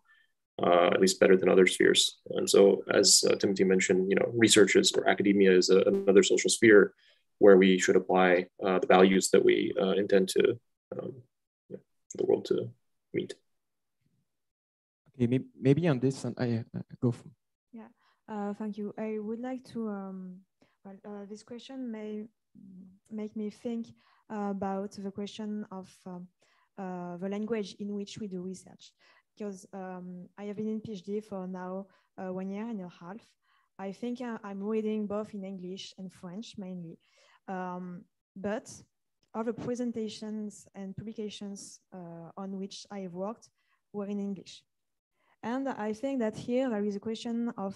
at least better than other spheres. And so, as Timothée mentioned, research or academia is another social sphere where we should apply the values that we intend to for the world to meet. Okay, maybe on this, I go for. Yeah, thank you. I would like to. This question may make me think about the question of the language in which we do research, because I have been in PhD for now 1 year and a half. I think I'm reading both in English and French mainly, but all the presentations and publications on which I have worked were in English. And I think that here there is a question of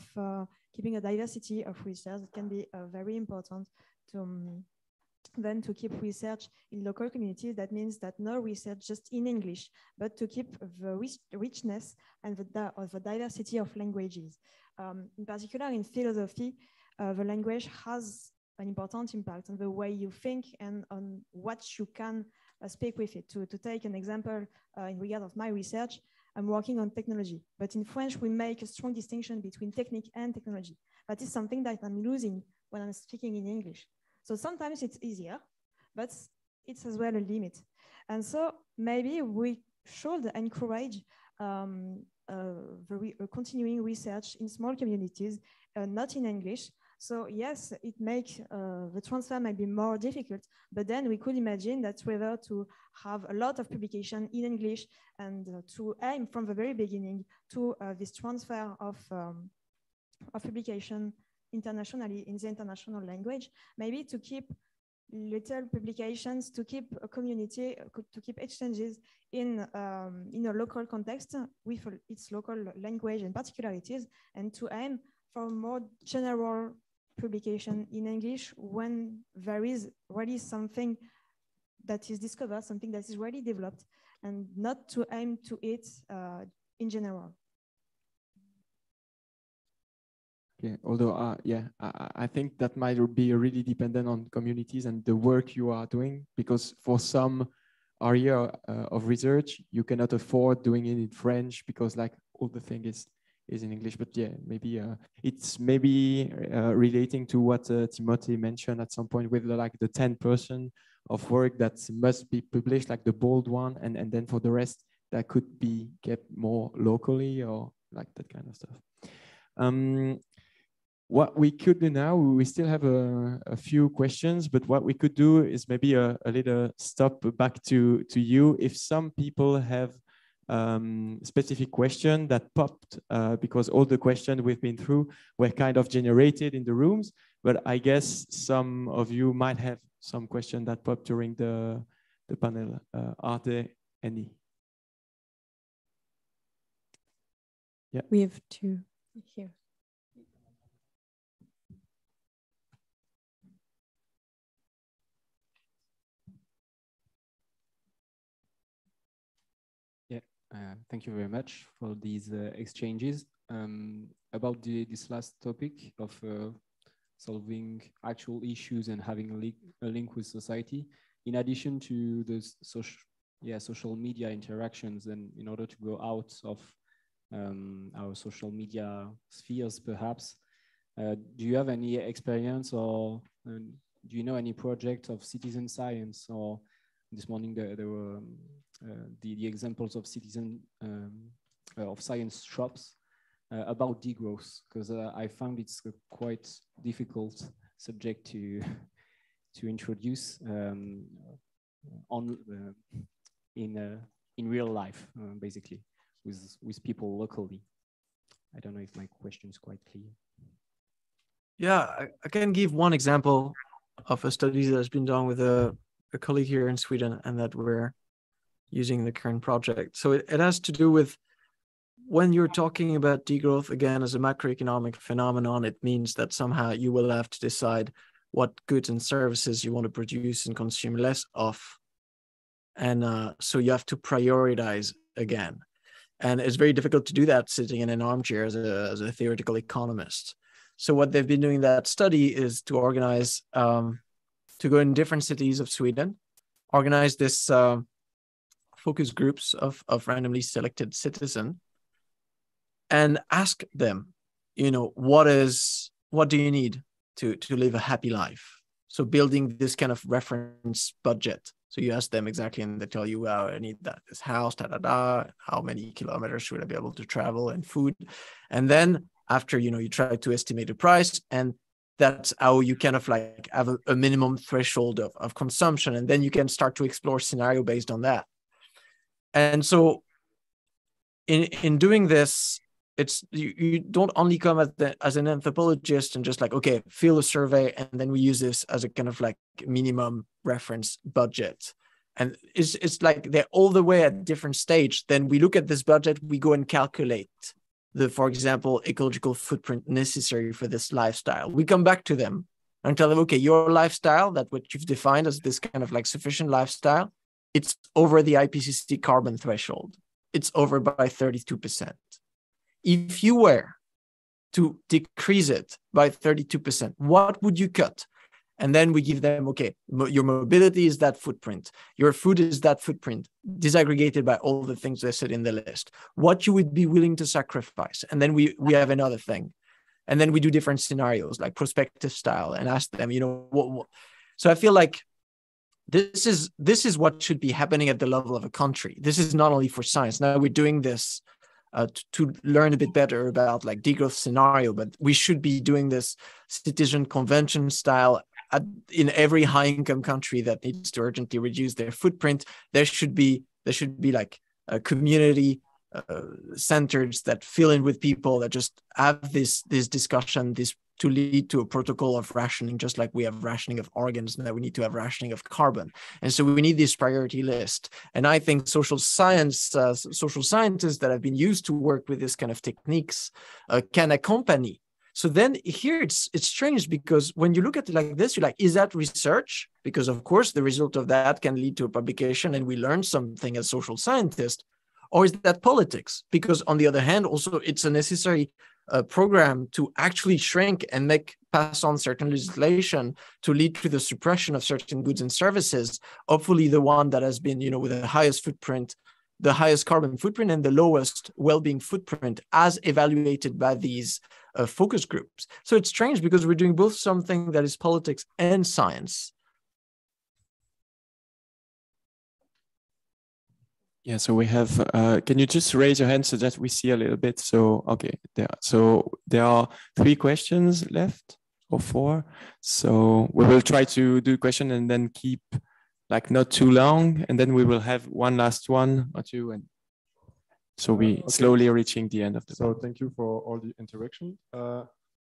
keeping a diversity of research. It can be very important to keep research in local communities. That means that no research just in English, but to keep the richness and the diversity of languages. In particular, in philosophy, the language has an important impact on the way you think and on what you can speak with it. To take an example in regard of my research, I'm working on technology, but in French, we make a strong distinction between technique and technology. That is something that I'm losing when I'm speaking in English. So sometimes it's easier, but it's as well a limit. And so maybe we should encourage continuing research in small communities, not in English. So yes, it makes the transfer might be more difficult, but then we could imagine that whether to have a lot of publication in English and to aim from the very beginning to this transfer of publication internationally in the international language, maybe to keep little publications, to keep a community, to keep exchanges in a local context with its local language and particularities, and to aim for more general publication in English when there is already something that is discovered, something that is already developed, and not to aim to it in general. Okay. Although, yeah, I think that might be really dependent on communities and the work you are doing, because for some area of research, you cannot afford doing it in French because like all the thing is in English. But yeah, maybe it's maybe relating to what Timothée mentioned at some point with like the 10% of work that must be published, like the bold one, and then for the rest that could be kept more locally or like that kind of stuff. What we could do now, we still have a few questions, but what we could do is maybe a little stop back to you. If some people have specific question that popped because all the questions we've been through were kind of generated in the rooms, but I guess some of you might have some question that popped during the panel. Are there any? Yeah. We have two here. Thank you very much for these exchanges. About this last topic of solving actual issues and having a link with society, in addition to the social media interactions, and in order to go out of our social media spheres, perhaps, do you have any experience or do you know any project of citizen science? Or this morning there were the examples of citizen of science shops about degrowth, because I found it's a quite difficult subject to introduce in real life, basically with people locally. I don't know if my question is quite clear. Yeah, I can give one example of a study that has been done with a colleague here in Sweden, and that we're using the current project. So it has to do with when you're talking about degrowth, again, as a macroeconomic phenomenon, it means that somehow you will have to decide what goods and services you want to produce and consume less of. And so you have to prioritize again. And it's very difficult to do that sitting in an armchair as a theoretical economist. So what they've been doing that study is to organize, to go in different cities of Sweden, organize this focus groups of randomly selected citizens, and ask them, what do you need to live a happy life? So building this kind of reference budget. So you ask them exactly, and they tell you, well, I need this house, how many kilometers should I be able to travel, and food. And then after, you try to estimate the price, and that's how you kind of like have a minimum threshold of consumption. And then you can start to explore scenario based on that. And so in doing this, it's you don't only come as an anthropologist and just like, okay, fill a survey, and then we use this as a kind of like minimum reference budget. And it's like they're all the way at different stage. Then we look at this budget, we go and calculate for example, ecological footprint necessary for this lifestyle. We come back to them and tell them, okay, your lifestyle, that what you've defined as this kind of like sufficient lifestyle, it's over the IPCC carbon threshold. It's over by 32%. If you were to decrease it by 32%, what would you cut? And then we give them, okay, your mobility is that footprint. Your food is that footprint, disaggregated by all the things they said in the list. What you would be willing to sacrifice. And then we have another thing. And then we do different scenarios, like prospective style, and ask them, what. So I feel like this is what should be happening at the level of a country. This is not only for science. Now we're doing this to learn a bit better about like degrowth scenario, but we should be doing this citizen convention style in every high-income country that needs to urgently reduce their footprint. There should be like a community centers that fill in with people that just have this discussion, to lead to a protocol of rationing, just like we have rationing of organs, now we need to have rationing of carbon. And so we need this priority list. And I think social scientists that have been used to work with this kind of techniques can accompany. So then here it's strange, because when you look at it like this, you're like, is that research? Because of course the result of that can lead to a publication and we learn something as social scientists. Or is that politics? Because on the other hand, also it's a necessary program to actually shrink and pass on certain legislation to lead to the suppression of certain goods and services, hopefully the one that has been, with the highest footprint, the highest carbon footprint and the lowest well-being footprint as evaluated by these focus groups. So it's strange because we're doing both something that is politics and science. Yeah, so we have, can you just raise your hand so that we see a little bit? So, okay, there are 3 questions left or 4. So we will try to do a question and then keep like not too long. And then we will have one last one or 2. And so we slowly reaching the end of the So thank you for all the interaction.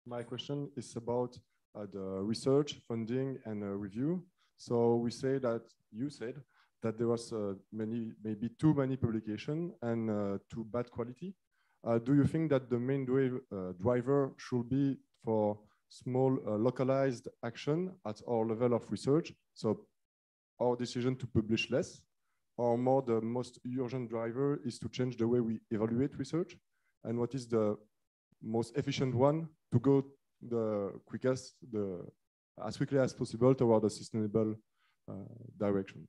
My question is about the research, funding and review. So we say that you said that there was maybe too many publications and too bad quality. Do you think that the main driver should be for small localized action at our level of research? So our decision to publish less, or more the most urgent driver is to change the way we evaluate research? And what is the most efficient one to go the quickest, as quickly as possible toward a sustainable direction?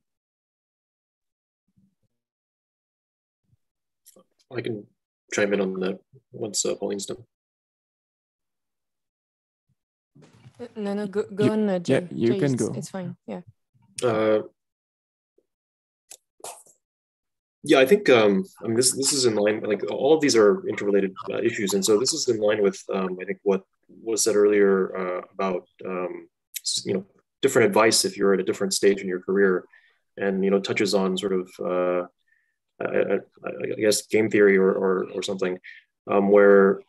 I can chime in on that once Pauline's done. No, go on, Jay. Yeah, you Jay, can go. It's fine, yeah. Yeah, I think I mean this is in line. Like all of these are interrelated issues, and so this is in line with I think what was said earlier about different advice if you're at a different stage in your career, and touches on sort of I guess game theory or something, where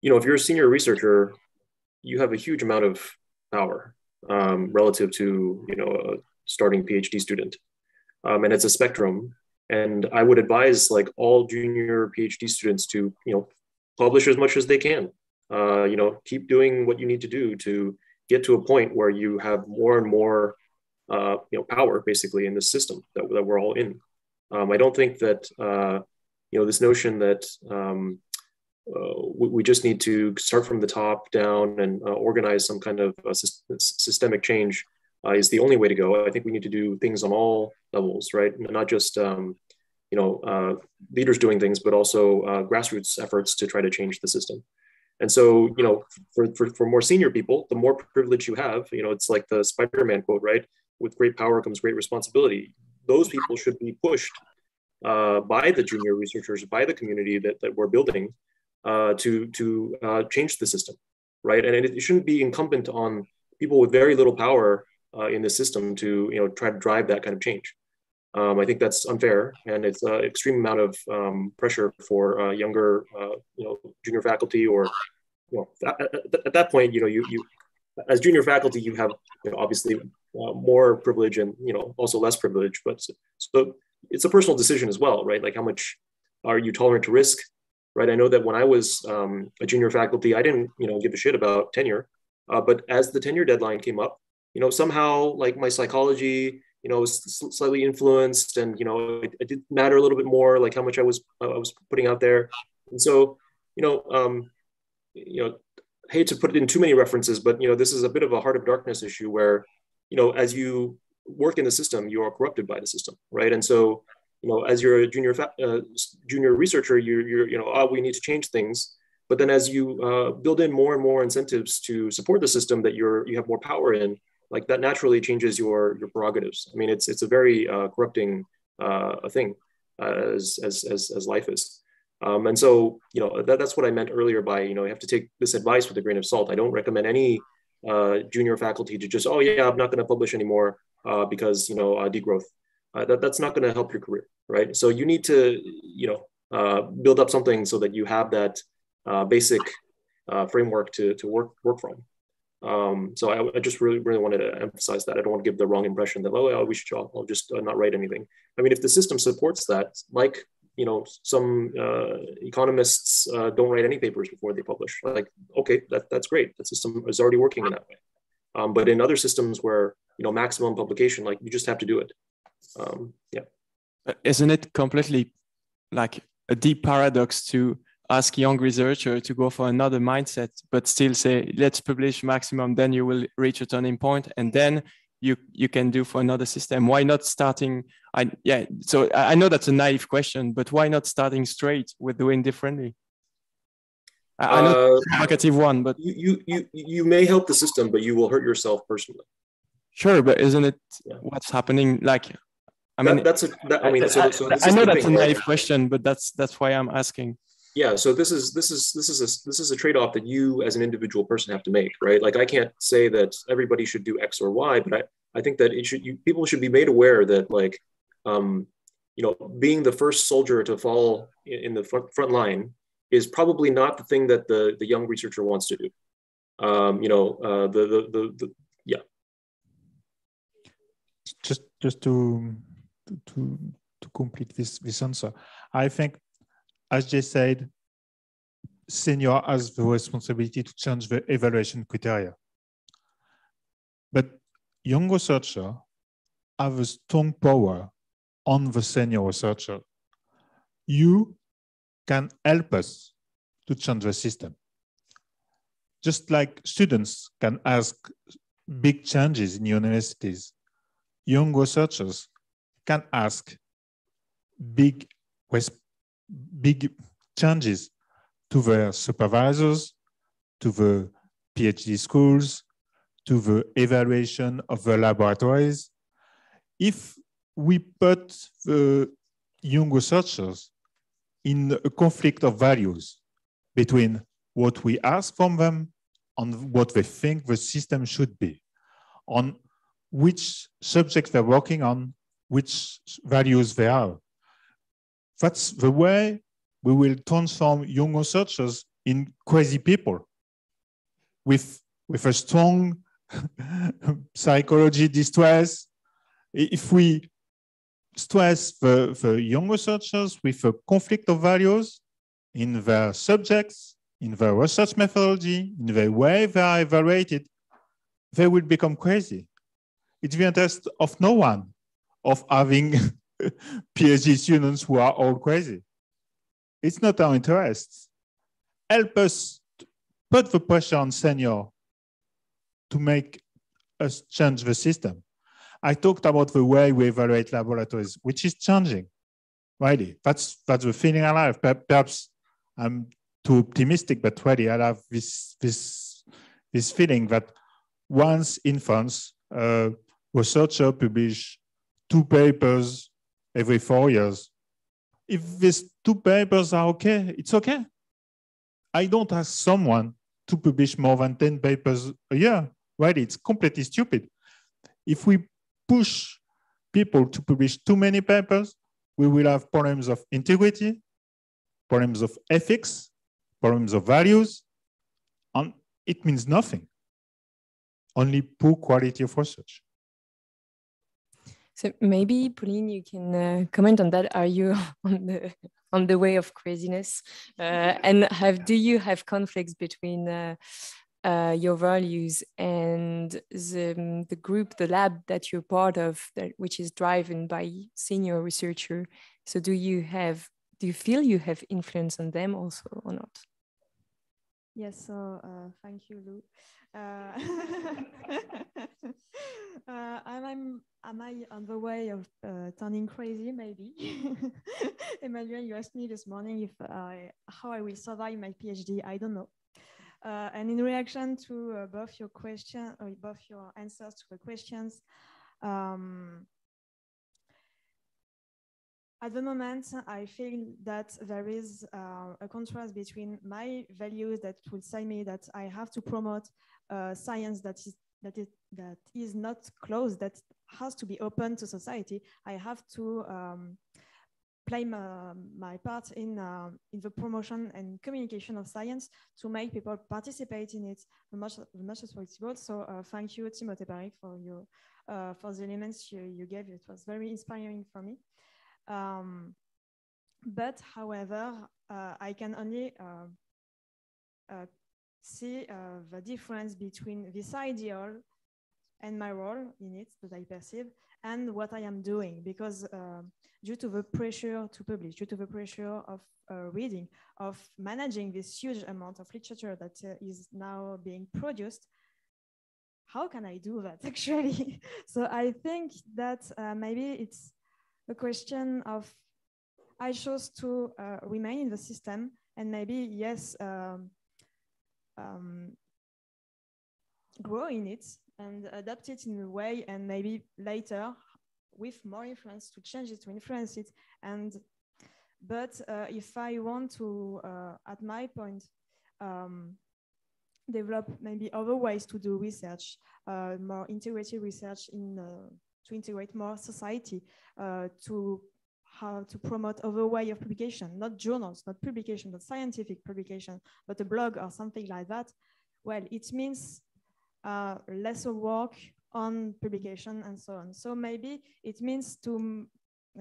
if you're a senior researcher, you have a huge amount of power relative to a starting PhD student, and it's a spectrum. And I would advise like all junior PhD students to publish as much as they can. Keep doing what you need to do to get to a point where you have more and more power basically in the system that we're all in. I don't think that this notion that we just need to start from the top down and organize some kind of systemic change is the only way to go. I think we need to do things on all levels, right? Not just leaders doing things, but also grassroots efforts to try to change the system. And so, for more senior people, the more privilege you have, it's like the Spider-Man quote, right? With great power comes great responsibility. Those people should be pushed by the junior researchers, by the community that we're building to change the system, right? And it shouldn't be incumbent on people with very little power in the system to try to drive that kind of change. I think that's unfair, and it's an extreme amount of pressure for younger, junior faculty, or at that point, you as junior faculty, you have obviously more privilege and also less privilege, but so it's a personal decision as well, right? Like how much are you tolerant to risk, right? I know that when I was a junior faculty, I didn't give a shit about tenure, but as the tenure deadline came up, somehow like my psychology was slightly influenced, and it did matter a little bit more, like how much I was putting out there. And so hate to put it in too many references, but this is a bit of a heart of darkness issue where as you work in the system, you are corrupted by the system, right? And so as you're a junior researcher, you're we need to change things. But then as you build in more and more incentives to support the system that you have more power in, like that naturally changes your prerogatives. I mean, it's a very corrupting thing as life is. And so, that's what I meant earlier by, you have to take this advice with a grain of salt. I don't recommend any junior faculty to just, I'm not going to publish anymore because, degrowth. That's not going to help your career, right? So you need to, build up something so that you have that basic framework to work from. So I just really wanted to emphasize that. I don't want to give the wrong impression that, we should I'll just not write anything. I mean, if the system supports that, like, some economists don't write any papers before they publish. Like, okay, that's great. That system is already working in that way. But in other systems where, maximum publication, like you just have to do it. Yeah. Isn't it completely like a deep paradox to ask young researcher to go for another mindset, but still say, let's publish maximum, then you will reach a turning point, and then you can do for another system. Why not starting? So I know that's a naive question, but why not starting straight with doing differently? I know it's a provocative one, but you may help the system, but you will hurt yourself personally. Sure, but isn't it what's happening? Like, I mean, I mean, so this I know is the that's thing, a right? naive question, but that's why I'm asking. Yeah, so this is a trade-off that you as an individual person have to make, right? Like I can't say that everybody should do X or Y, but I think that people should be made aware that like being the first soldier to fall in the front line is probably not the thing that the young researcher wants to do. Yeah. Just to complete this answer, I think, as Jay said, senior has the responsibility to change the evaluation criteria. But young researchers have a strong power on the senior researcher. You can help us to change the system. Just like students can ask big changes in universities, young researchers can ask big changes to their supervisors, to the PhD schools, to the evaluation of the laboratories. If we put the young researchers in a conflict of values between what we ask from them and what they think the system should be, on which subjects they're working on, which values they are, that's the way we will transform young researchers in crazy people with a strong psychology distress. If we stress the young researchers with a conflict of values in their subjects, in their research methodology, in the way they are evaluated, they will become crazy. It's the interest of no one of having PhD students who are all crazy. It's not our interest. Help us put the pressure on senior to make us change the system. I talked about the way we evaluate laboratories, which is changing, really. That's the feeling I have. Perhaps I'm too optimistic, but really I have this feeling that once in France, researcher publish 2 papers every 4 years. If these 2 papers are okay, it's okay. I don't ask someone to publish more than 10 papers a year. Really, it's completely stupid. If we push people to publish too many papers, we will have problems of integrity, problems of ethics, problems of values, and it means nothing. Only poor quality of research. So maybe, Pauline, you can comment on that. Are you on the way of craziness? And do you have conflicts between your values and the group, the lab that you're part of, which is driven by senior researcher? So do you feel you have influence on them also or not? Yes, so thank you, Lou. Am I on the way of turning crazy? Maybe. Emmanuel, you asked me this morning how I will survive my PhD. I don't know. And in reaction to both your question or both your answers to the questions, at the moment, I feel that there is a contrast between my values that will say me that I have to promote science that is not closed, that has to be open to society. I have to play my part in the promotion and communication of science to make people participate in it as much as possible. So thank you, Timothée, Parrique, for the elements you gave. It was very inspiring for me. But however, I can only see the difference between this ideal and my role in it that I perceive and what I am doing, because due to the pressure to publish, due to the pressure of reading, of managing this huge amount of literature that is now being produced, how can I do that actually? So I think that maybe it's a question of, I chose to remain in the system and maybe, yes, grow in it and adapt it in a way, and maybe later with more influence to change it, to influence it. And but if I want to, at my point, develop maybe other ways to do research, more integrated research to integrate more society, to how to promote other way of publication, not journals, not publication, but scientific publication, but a blog or something like that. Well, it means lesser work on publication and so on. So maybe it means to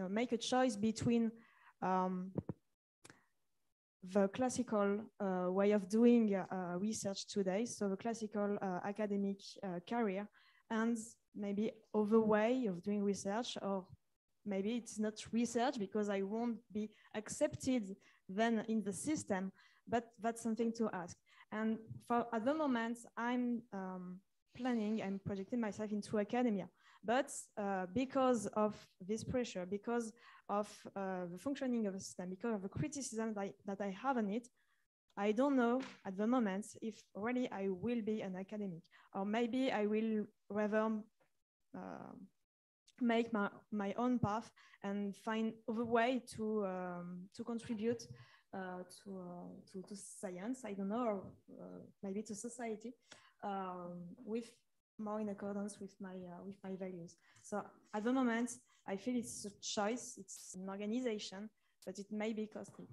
make a choice between the classical way of doing research today, so the classical academic career, and maybe other way of doing research, or maybe it's not research because I won't be accepted then in the system, but that's something to ask. And at the moment, I'm I'm projecting myself into academia, but because of this pressure, because of the functioning of the system, because of the criticism that I have on it, I don't know at the moment if really I will be an academic, or maybe I will rather make my own path and find other way to contribute to science, I don't know, or maybe to society, with more in accordance with my values. So at the moment, I feel it's a choice, it's an organization, but it may be costly.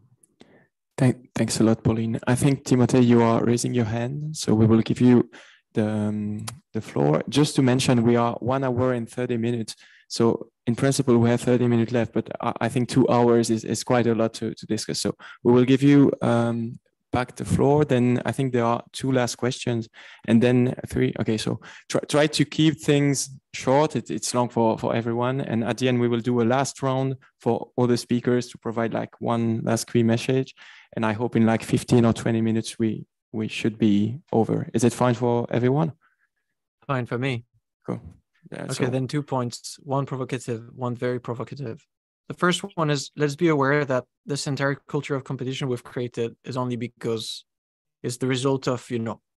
Thanks a lot, Pauline. I think, Timothée, you are raising your hand, so we will give you the floor. Just to mention, we are 1 hour and 30 minutes. So in principle, we have 30 minutes left, but I think 2 hours is quite a lot to discuss. So we will give you back the floor. Then I think there are 2 last questions, and then 3. Okay, so try to keep things short. It's long for everyone. And at the end, we will do a last round for all the speakers to provide like one last key message. And I hope in like 15 or 20 minutes, we should be over. Is it fine for everyone? Fine for me. Cool. Yeah, okay, so then 2 points, one provocative, one very provocative. The first one is, let's be aware that this entire culture of competition we've created is only because it's the result of,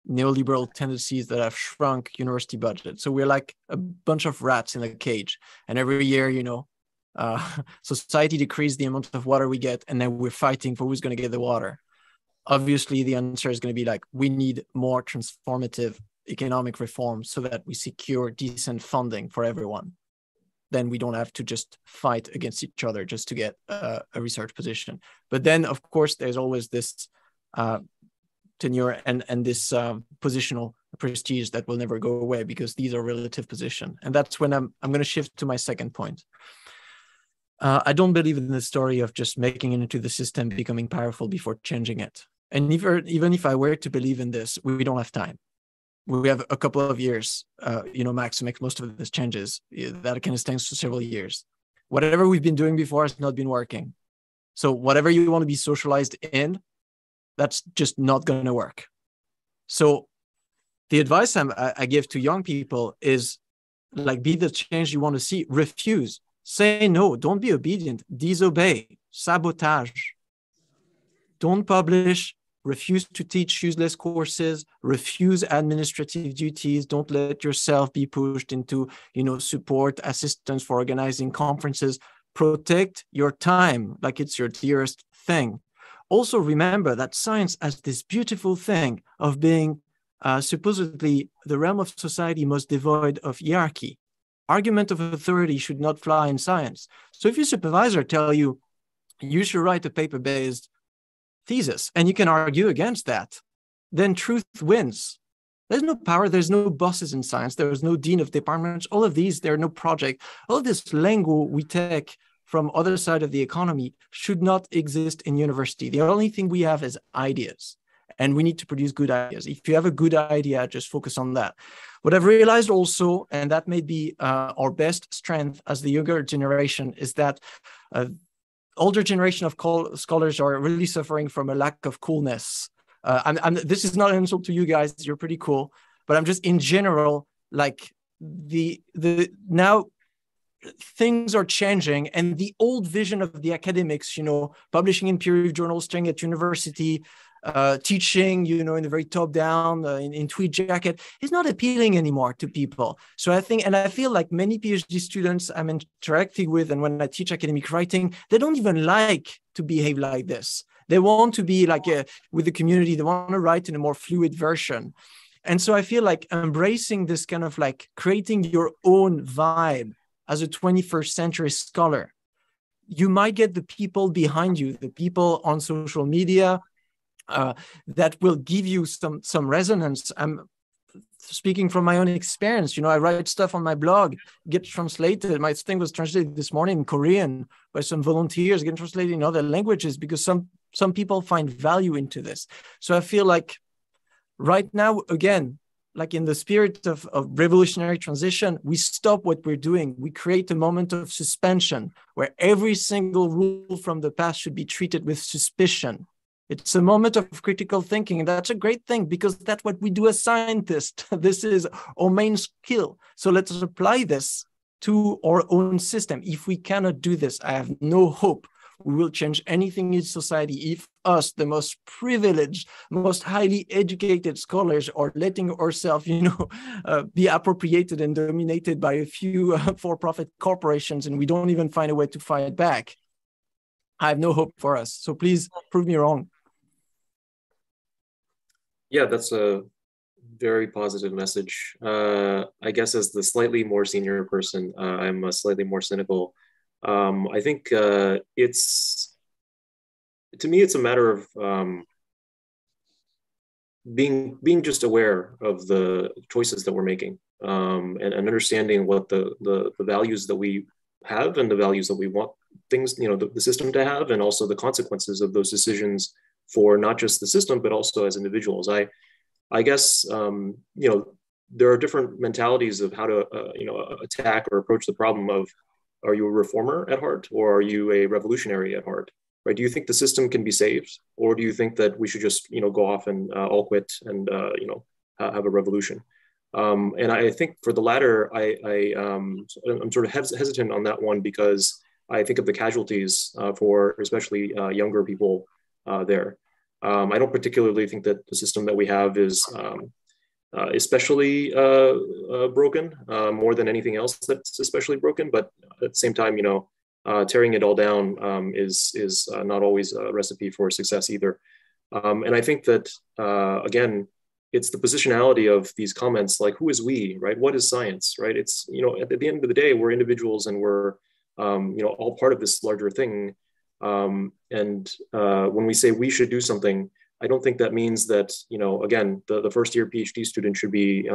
neoliberal tendencies that have shrunk university budget. So we're like a bunch of rats in a cage. And every year, society decreases the amount of water we get, and then we're fighting for who's going to get the water. Obviously, the answer is going to be like, we need more transformative economic reform so that we secure decent funding for everyone. Then we don't have to just fight against each other just to get a research position. But then, of course, there's always this tenure and this positional prestige that will never go away, because these are relative position. And that's when I'm going to shift to my second point. I don't believe in the story of just making it into the system, becoming powerful before changing it. And even if I were to believe in this, we don't have time. We have a couple of years, max, to make most of this changes. That can extend to several years. Whatever we've been doing before has not been working. So whatever you want to be socialized in, that's just not going to work. So the advice I give to young people is, like, be the change you want to see. Refuse. Say no. Don't be obedient. Disobey. Sabotage. Don't publish. Refuse to teach useless courses, refuse administrative duties. Don't let yourself be pushed into, support assistance for organizing conferences. Protect your time like it's your dearest thing. Also remember that science has this beautiful thing of being supposedly the realm of society most devoid of hierarchy. Argument of authority should not fly in science. So if your supervisor tells you, you should write a paper-based thesis, and you can argue against that, then truth wins. There's no power, there's no bosses in science, there's no dean of departments, all of these, there are no project. All of this lingo we take from other side of the economy should not exist in university. The only thing we have is ideas. and we need to produce good ideas. If you have a good idea, just focus on that. What I've realized also, and that may be our best strength as the younger generation, is that older generation of scholars are really suffering from a lack of coolness. This is not an insult to you guys, you're pretty cool, but I'm just in general, like now things are changing, and the old vision of the academics, you know, publishing in peer-reviewed journals, staying at university, teaching, you know, in a very top-down, in tweed jacket, is not appealing anymore to people. So I think, and I feel like many PhD students I'm interacting with, and when I teach academic writing, they don't even like to behave like this. They want to be like with the community. They want to write in a more fluid version. And so I feel like embracing this kind of like creating your own vibe as a 21st century scholar, you might get the people behind you, the people on social media that will give you some resonance. I'm speaking from my own experience. You know, I write stuff on my blog, get translated. My thing was translated this morning in Korean by some volunteers, getting translated in other languages because some people find value into this. So I feel like right now, again, like in the spirit of revolutionary transition, we stop what we're doing. We create a moment of suspension where every single rule from the past should be treated with suspicion. It's a moment of critical thinking, and that's a great thing because that's what we do as scientists. This is our main skill. So let's apply this to our own system. If we cannot do this, I have no hope we will change anything in society if us, the most privileged, most highly educated scholars, are letting ourselves, you know, be appropriated and dominated by a few for-profit corporations, and we don't even find a way to fight back. I have no hope for us. So please prove me wrong. Yeah, that's a very positive message. I guess as the slightly more senior person, I'm slightly more cynical. I think to me, it's a matter of being just aware of the choices that we're making and understanding what the values that we have and the values that we want things, you know, the system to have, and also the consequences of those decisions for not just the system, but also as individuals. I guess, you know, there are different mentalities of how to, you know, attack or approach the problem of, are you a reformer at heart or are you a revolutionary at heart, right? Do you think the system can be saved, or do you think that we should just, you know, go off and all quit and, you know, have a revolution? And I think for the latter, I'm sort of hesitant on that one because I think of the casualties for especially younger people there. I don't particularly think that the system that we have is especially broken, more than anything else that's especially broken. But at the same time, you know, tearing it all down is not always a recipe for success either. And I think that, again, it's the positionality of these comments, like, who is we, right? What is science, right? It's, you know, at the end of the day, we're individuals and we're, you know, all part of this larger thing. And when we say we should do something, I don't think that means that, you know, again, the first year PhD student should be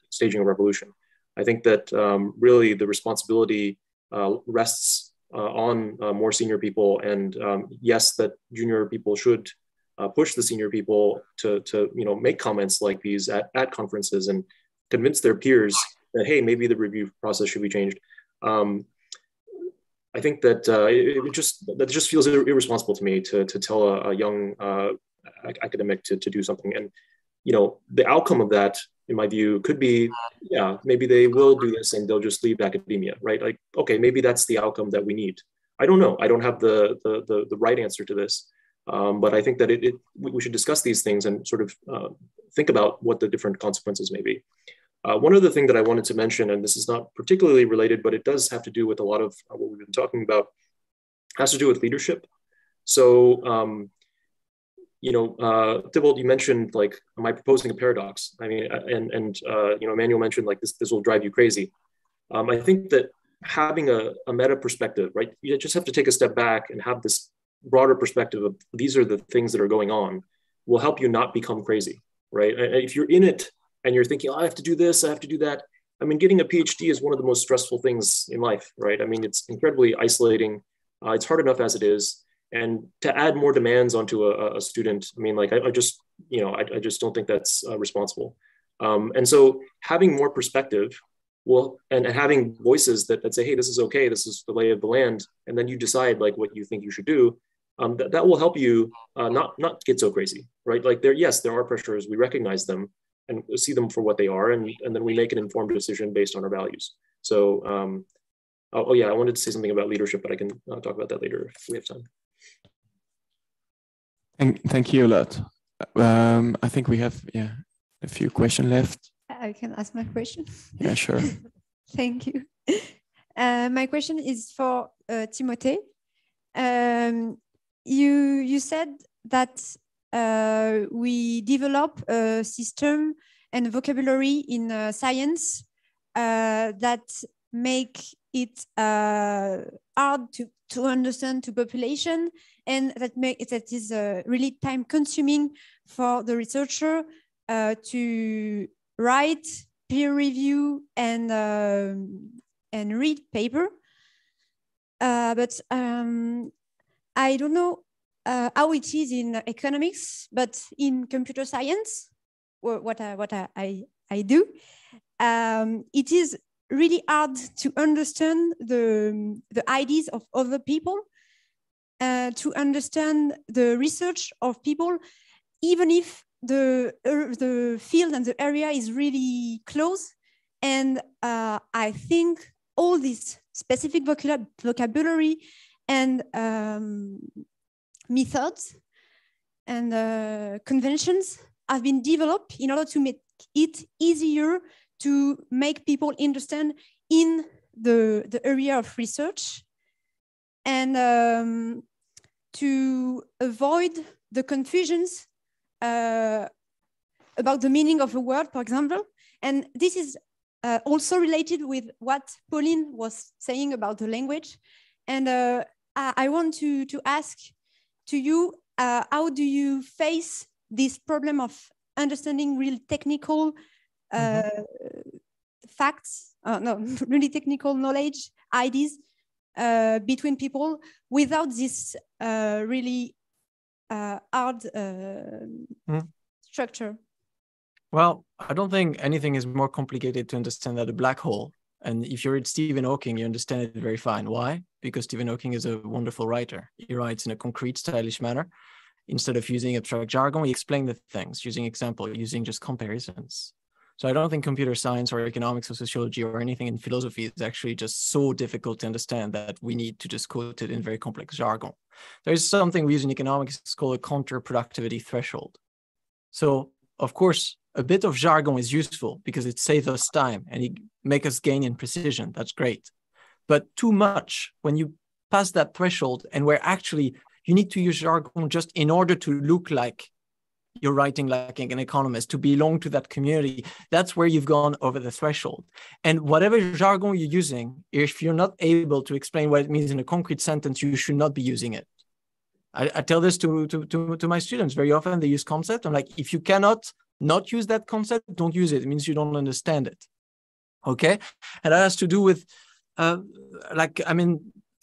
staging a revolution. I think that really the responsibility rests on more senior people, and yes, that junior people should push the senior people to you know, make comments like these at conferences and convince their peers that, hey, maybe the review process should be changed. I think that that just feels irresponsible to me to tell a young academic to do something. And, you know, the outcome of that, in my view, could be, yeah, maybe they will do this and they'll just leave academia, right? Like, okay, maybe that's the outcome that we need. I don't know. I don't have the right answer to this. But I think that we should discuss these things and sort of think about what the different consequences may be. One other thing that I wanted to mention, and this is not particularly related, but it does have to do with a lot of what we've been talking about, has to do with leadership. So, you know, Thibault, you mentioned, like, am I proposing a paradox? I mean, and you know, Emmanuel mentioned, like, this will drive you crazy. I think that having a meta perspective, right? You just have to take a step back and have this broader perspective of these are the things that are going on, will help you not become crazy, right? If you're in it and you're thinking, oh, I have to do this, I have to do that. I mean, getting a PhD is one of the most stressful things in life, right? I mean, it's incredibly isolating. It's hard enough as it is. And to add more demands onto a student, I mean, like, I just I just don't think that's responsible. And so having more perspective and having voices that say, hey, this is okay, this is the lay of the land, and then you decide like what you think you should do, that will help you not get so crazy, right? Like there are pressures, we recognize them and see them for what they are, and then we make an informed decision based on our values. So, I wanted to say something about leadership, but I can talk about that later if we have time. Thank you a lot. I think we have a few questions left. I can ask my question. Yeah, sure. Thank you. My question is for Timothée. You said that we develop a system and vocabulary in science that make it hard to understand to population, and that is really time consuming for the researcher to write, peer review, and read paper. But I don't know how it is in economics, but in computer science, what I do, it is really hard to understand the ideas of other people, to understand the research of people, even if the field and the area is really close. And I think all this specific vocabulary and methods and conventions have been developed in order to make it easier to make people understand in the area of research, and to avoid the confusions about the meaning of a word, for example. And this is also related with what Pauline was saying about the language. And I want to ask to you, how do you face this problem of understanding real technical facts, really technical knowledge, ideas between people without this really hard structure? Well, I don't think anything is more complicated to understand than a black hole. And if you read Stephen Hawking, you understand it very fine. Why? Because Stephen Hawking is a wonderful writer. He writes in a concrete, stylish manner. Instead of using abstract jargon, he explains the things, using example, using just comparisons. So I don't think computer science or economics or sociology or anything in philosophy is actually just so difficult to understand that we need to just quote it in very complex jargon. There is something we use in economics, it's called a counterproductivity threshold. So, of course, a bit of jargon is useful because it saves us time and it makes us gain in precision. That's great. But too much, when you pass that threshold and where actually you need to use jargon just in order to look like you're writing like an economist, to belong to that community, that's where you've gone over the threshold. And whatever jargon you're using, if you're not able to explain what it means in a concrete sentence, you should not be using it. I tell this to my students very often. They use concept. I'm like, if you cannot not use that concept, don't use it. It means you don't understand it. Okay. And that has to do with,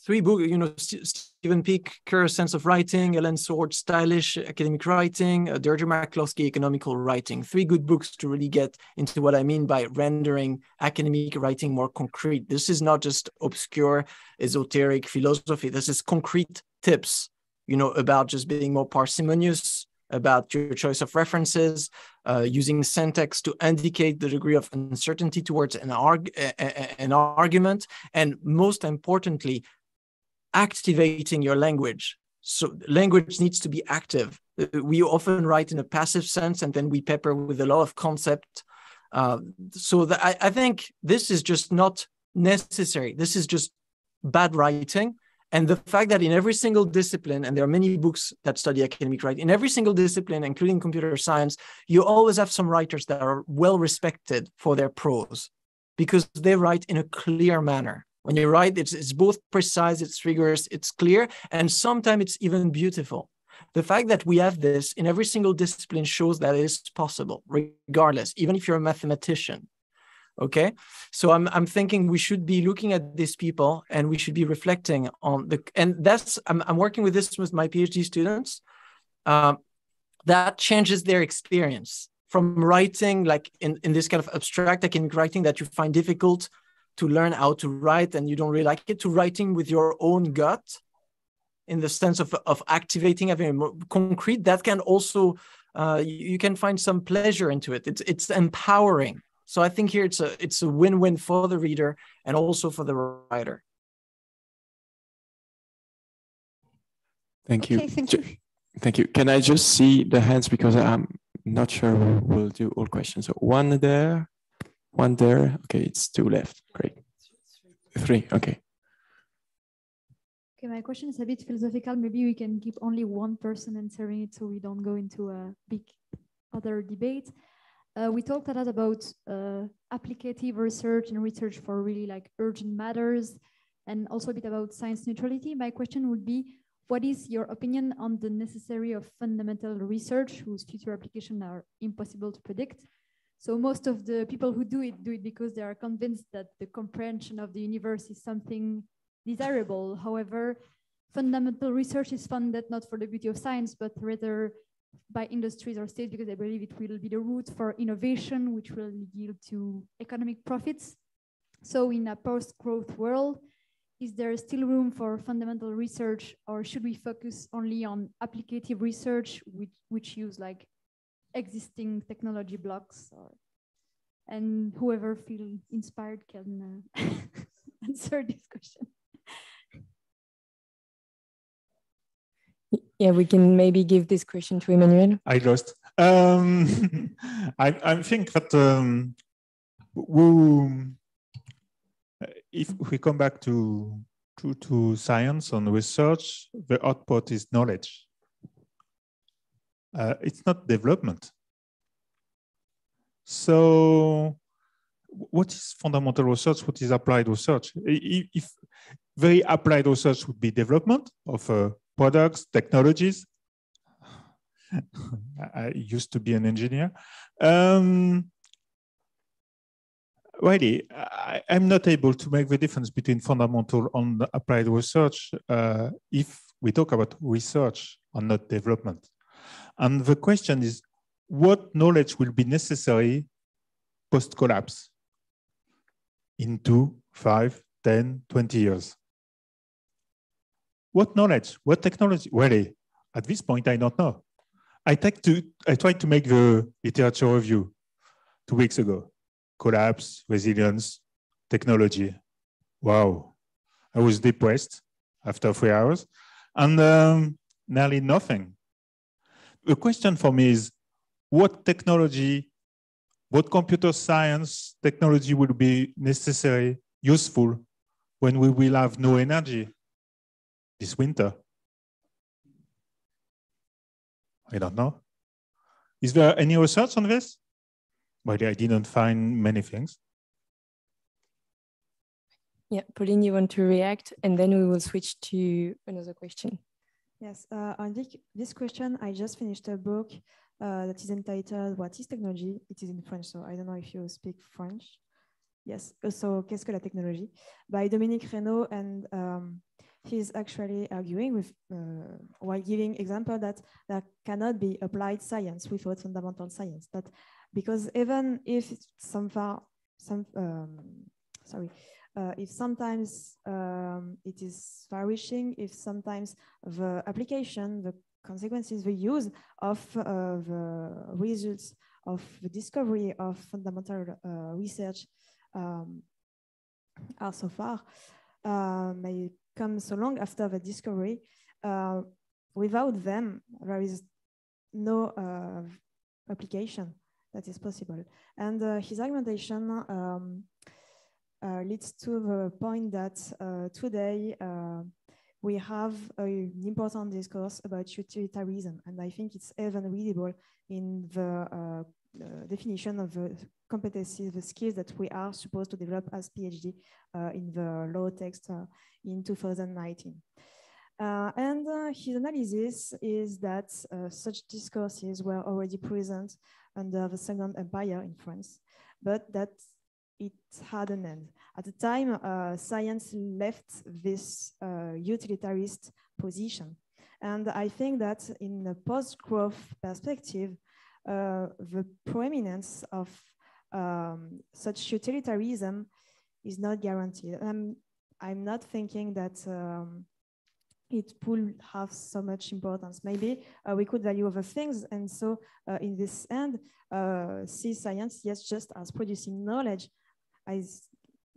three books, Stephen Picot's Sense of Writing, Ellen Sword's Stylish Academic Writing, Deirdre McCloskey, Economical Writing. 3 good books to really get into what I mean by rendering academic writing more concrete. This is not just obscure, esoteric philosophy. This is concrete tips, about just being more parsimonious, about your choice of references, using syntax to indicate the degree of uncertainty towards an argument, and most importantly, activating your language. So language needs to be active. We often write in a passive sense, and then we pepper with a lot of concept. I think this is just not necessary. This is just bad writing. And the fact that in every single discipline, and there are many books that study academic writing, in every single discipline, including computer science, you always have some writers that are well respected for their prose because they write in a clear manner. When you write, it's both precise, it's rigorous, it's clear, and sometimes it's even beautiful. The fact that we have this in every single discipline shows that it is possible, regardless, even if you're a mathematician. Okay, so I'm thinking we should be looking at these people and we should be reflecting on I'm working with this with my PhD students. that changes their experience from writing, like in this kind of abstract academic writing that you find difficult to learn how to write and you don't really like it, to writing with your own gut in the sense of activating, having a more concrete, that can also, you can find some pleasure into it. It's empowering. So I think here it's a win-win for the reader and also for the writer. Thank you. Okay, thank you. Thank you. Can I just see the hands, because I'm not sure we'll do all questions. So one there, one there. Okay, it's two left. Great. Three. Okay. Okay, my question is a bit philosophical. Maybe we can keep only one person answering it so we don't go into a big other debate. We talked a lot about applicative research and research for really like urgent matters, and also a bit about science neutrality. My question would be, what is your opinion on the necessity of fundamental research whose future applications are impossible to predict? So most of the people who do it because they are convinced that the comprehension of the universe is something desirable. However, fundamental research is funded not for the beauty of science, but rather by industries or states, because they believe it will be the route for innovation, which will yield to economic profits. So in a post-growth world, is there still room for fundamental research, or should we focus only on applicative research, which use like existing technology blocks? And whoever feels inspired can answer this question. Yeah, we can maybe give this question to Emmanuel. I lost. I think that if we come back to science and research, the output is knowledge. It's not development. So what is fundamental research? What is applied research? If very applied research would be development of products, technologies. I used to be an engineer. Really, I'm not able to make the difference between fundamental and applied research if we talk about research and not development. And the question is, what knowledge will be necessary post-collapse in 2, 5, 10, 20 years? What knowledge? What technology? Really, at this point, I don't know. I tried to make the literature review 2 weeks ago. Collapse, resilience, technology. Wow. I was depressed after 3 hours and nearly nothing. The question for me is, what technology, what computer science technology will be necessary, useful when we will have no energy this winter? I don't know. Is there any research on this? Well, I didn't find many things. Yeah, Pauline, you want to react, and then we will switch to another question. Yes, on this question, I just finished a book that is entitled "What is technology?" It is in French, so I don't know if you speak French. Yes, so Qu'est-ce que la technologie? By Dominique Reynaud, and he's actually arguing with, while giving example that there cannot be applied science without fundamental science. That because even if if sometimes it is far-reaching, if sometimes the application, the consequences, the use of the results of the discovery of fundamental research are so far, may come so long after the discovery. Without them, there is no application that is possible. And his argumentation leads to the point that today we have an important discourse about utilitarianism, and I think it's even readable in the definition of the competencies, the skills that we are supposed to develop as PhD in the law text in 2019. And his analysis is that such discourses were already present under the Second Empire in France, but that it had an end. At the time, science left this utilitarist position, And I think that in a post-growth perspective, the proeminence of such utilitarianism is not guaranteed. I'm not thinking that it will have so much importance. Maybe we could value other things. And so in this end, see science, yes, just as producing knowledge, as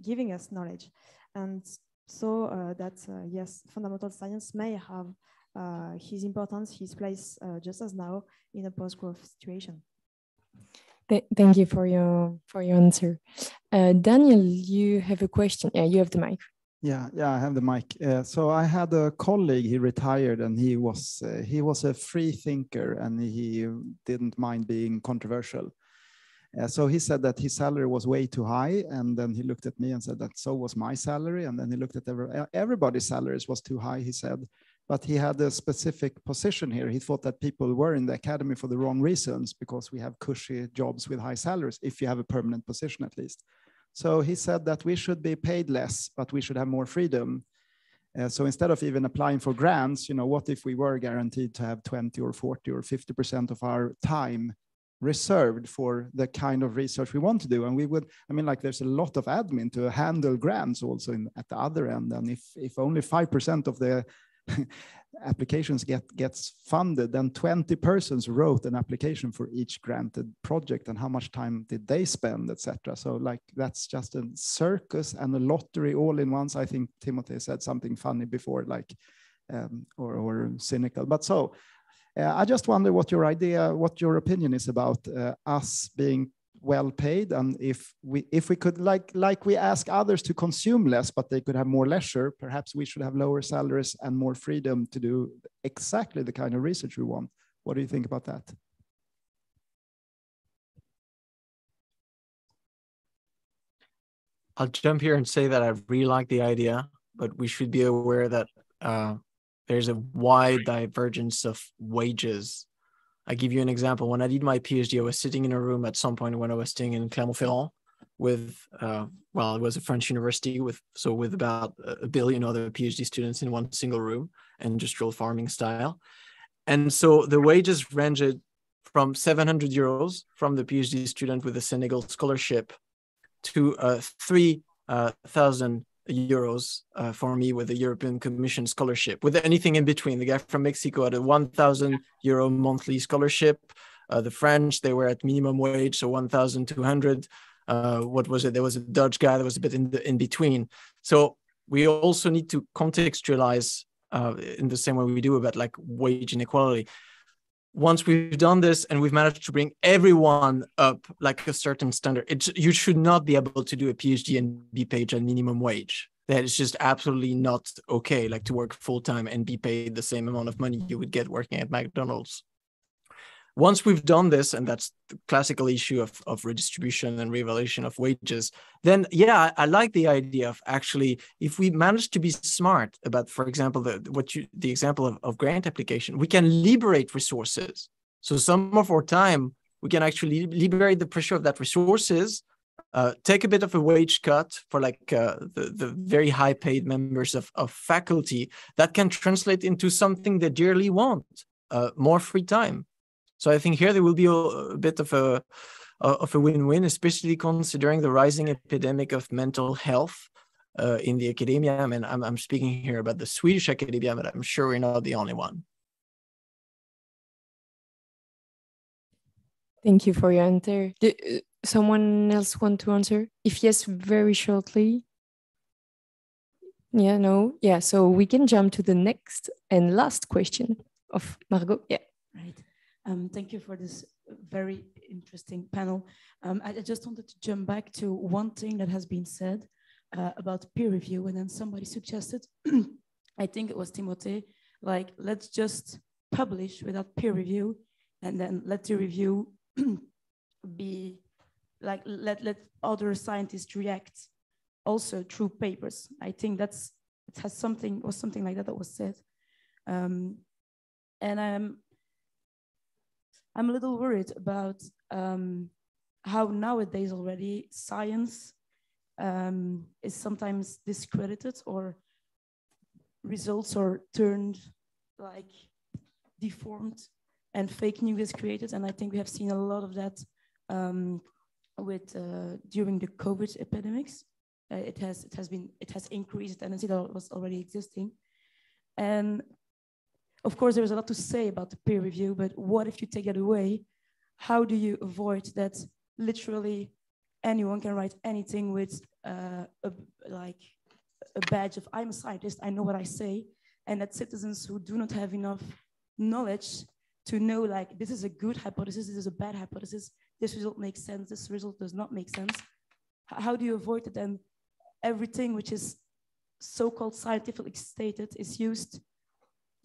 giving us knowledge. And so yes, fundamental science may have his importance, his place, just as now in a post-growth situation. Thank you for your answer. Daniel, you have a question. Yeah, you have the mic. Yeah, I have the mic. So I had a colleague, he retired, and he was a free thinker, and he didn't mind being controversial. So he said that his salary was way too high, and then he looked at me and said that so was my salary, and then he looked at everybody's salaries was too high, he said. But he had a specific position here. He thought that people were in the academy for the wrong reasons, because we have cushy jobs with high salaries, if you have a permanent position at least. So he said that we should be paid less, but we should have more freedom. So instead of even applying for grants, what if we were guaranteed to have 20 or 40 or 50% of our time reserved for the kind of research we want to do? And we would, there's a lot of admin to handle grants also at the other end. And if only 5% of the applications gets funded, then 20 persons wrote an application for each granted project, and how much time did they spend, etc. So that's just a circus and a lottery all in once. I think Timothée said something funny before, or cynical. But so I just wonder what your opinion is about us being well paid, and if we could, like we ask others to consume less, but they could have more leisure, perhaps we should have lower salaries and more freedom to do exactly the kind of research we want. What do you think about that? I'll jump here and say that I really like the idea, but we should be aware that there's a wide divergence of wages. I give you an example. When I did my PhD, I was sitting in a room at some point when I was staying in Clermont-Ferrand with, it was a French university with about 1 billion other PhD students in one single room, industrial farming style. And so the wages ranged from 700 euros from the PhD student with a Senegal scholarship to 3,000 euros for me with the European Commission scholarship, with anything in between. The guy from Mexico had a 1,000 euro monthly scholarship. The French, they were at minimum wage, so 1,200. What was it? There was a Dutch guy that was a bit in between. So we also need to contextualize in the same way we do about wage inequality. Once we've done this and we've managed to bring everyone up a certain standard, you should not be able to do a PhD and be paid at minimum wage. That is just absolutely not okay, to work full-time and be paid the same amount of money you would get working at McDonald's. Once we've done this, and that's the classical issue of redistribution and reevaluation of wages, then yeah, I like the idea of actually, if we manage to be smart about, for example, the example of grant application, we can liberate resources. So some of our time, we can actually liberate the pressure of that resources, take a bit of a wage cut for the very high paid members of faculty that can translate into something they dearly want, more free time. So I think here there will be a bit of a win-win, especially considering the rising epidemic of mental health in the academia. I mean, I'm speaking here about the Swedish academia, but I'm sure we're not the only one. Thank you for your answer. Someone else want to answer? If yes, very shortly. Yeah, no. Yeah, so we can jump to the next and last question of Margot. Yeah. Right. Thank you for this very interesting panel. I just wanted to jump back to one thing that has been said about peer review, and then somebody suggested, I think it was Timothée, let's just publish without peer review, and then let the review be let other scientists react also through papers. I think was something like that was said, and I'm a little worried about how nowadays already science is sometimes discredited, or results are turned deformed and fake news is created. And I think we have seen a lot of that during the COVID epidemics. It has increased a tendency that was already existing. And of course, there's a lot to say about the peer review, but what if you take that away? How do you avoid that literally anyone can write anything with like a badge of I'm a scientist, I know what I say, and that citizens who do not have enough knowledge to know like this is a good hypothesis, this is a bad hypothesis, this result makes sense, this result does not make sense. How do you avoid it? And everything which is so-called scientifically stated is used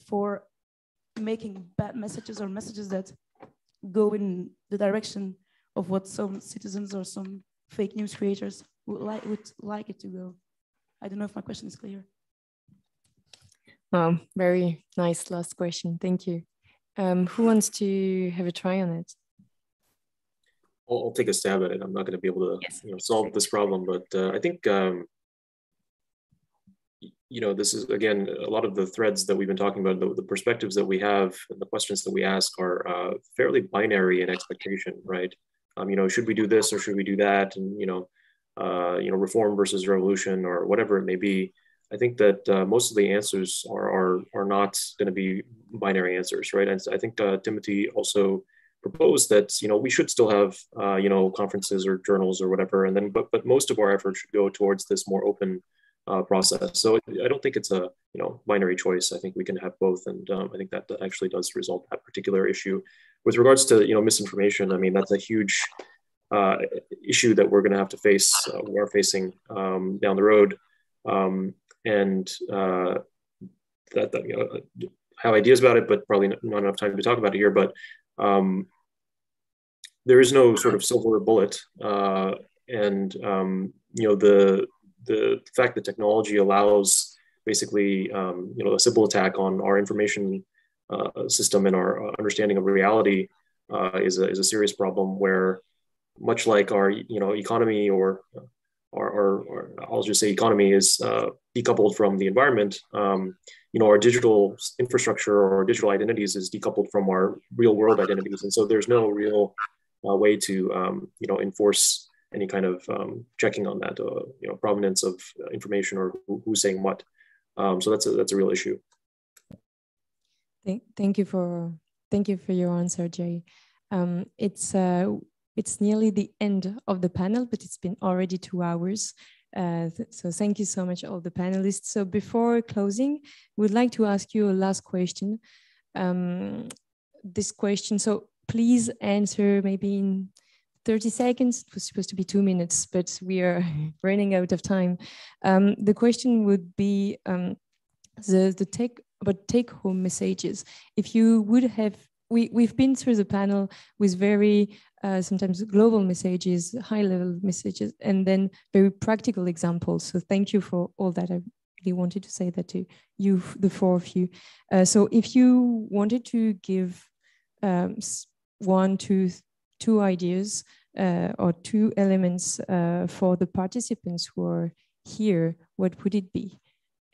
for making bad messages or messages that go in the direction of what some citizens or some fake news creators would like it to go. I don't know if my question is clear. Very nice last question. Thank you. Who wants to have a try on it? I'll take a stab at it. I'm not going to be able to solve this problem, but I think this is, again, a lot of the threads that we've been talking about, the perspectives that we have, and the questions that we ask are fairly binary in expectation, right? Should we do this or should we do that? And, reform versus revolution or whatever it may be. I think that most of the answers are not going to be binary answers, right? And I think Timothée also proposed that, we should still have, conferences or journals or whatever. And then, but most of our efforts should go towards this more open process. So I don't think it's a binary choice. I think we can have both, and I think that actually does resolve that particular issue. With regards to misinformation, I mean that's a huge issue that we're going to have to face. We are facing down the road, and that I have ideas about it, but probably not enough time to talk about it here. But there is no sort of silver bullet, and the fact that technology allows basically, a simple attack on our information system and our understanding of reality is a serious problem. Where, much like our economy or I'll just say economy is decoupled from the environment, our digital infrastructure or digital identities is decoupled from our real world identities, and so there's no real way to enforce any kind of checking on that, provenance of information or who's saying what. So that's a real issue. Thank you for your answer, Jerry. It's nearly the end of the panel, but it's been already 2 hours. So thank you so much, all the panelists. So before closing, we'd like to ask you a last question. This question, so please answer maybe in 30 seconds. It was supposed to be 2 minutes, but we are running out of time. The question would be the take-home messages. If you would have, we've been through the panel with very sometimes global messages, high-level messages, and then very practical examples. So thank you for all that. I really wanted to say that to you, the 4 of you. So if you wanted to give 1, 2 ideas or 2 elements for the participants who are here, what would it be?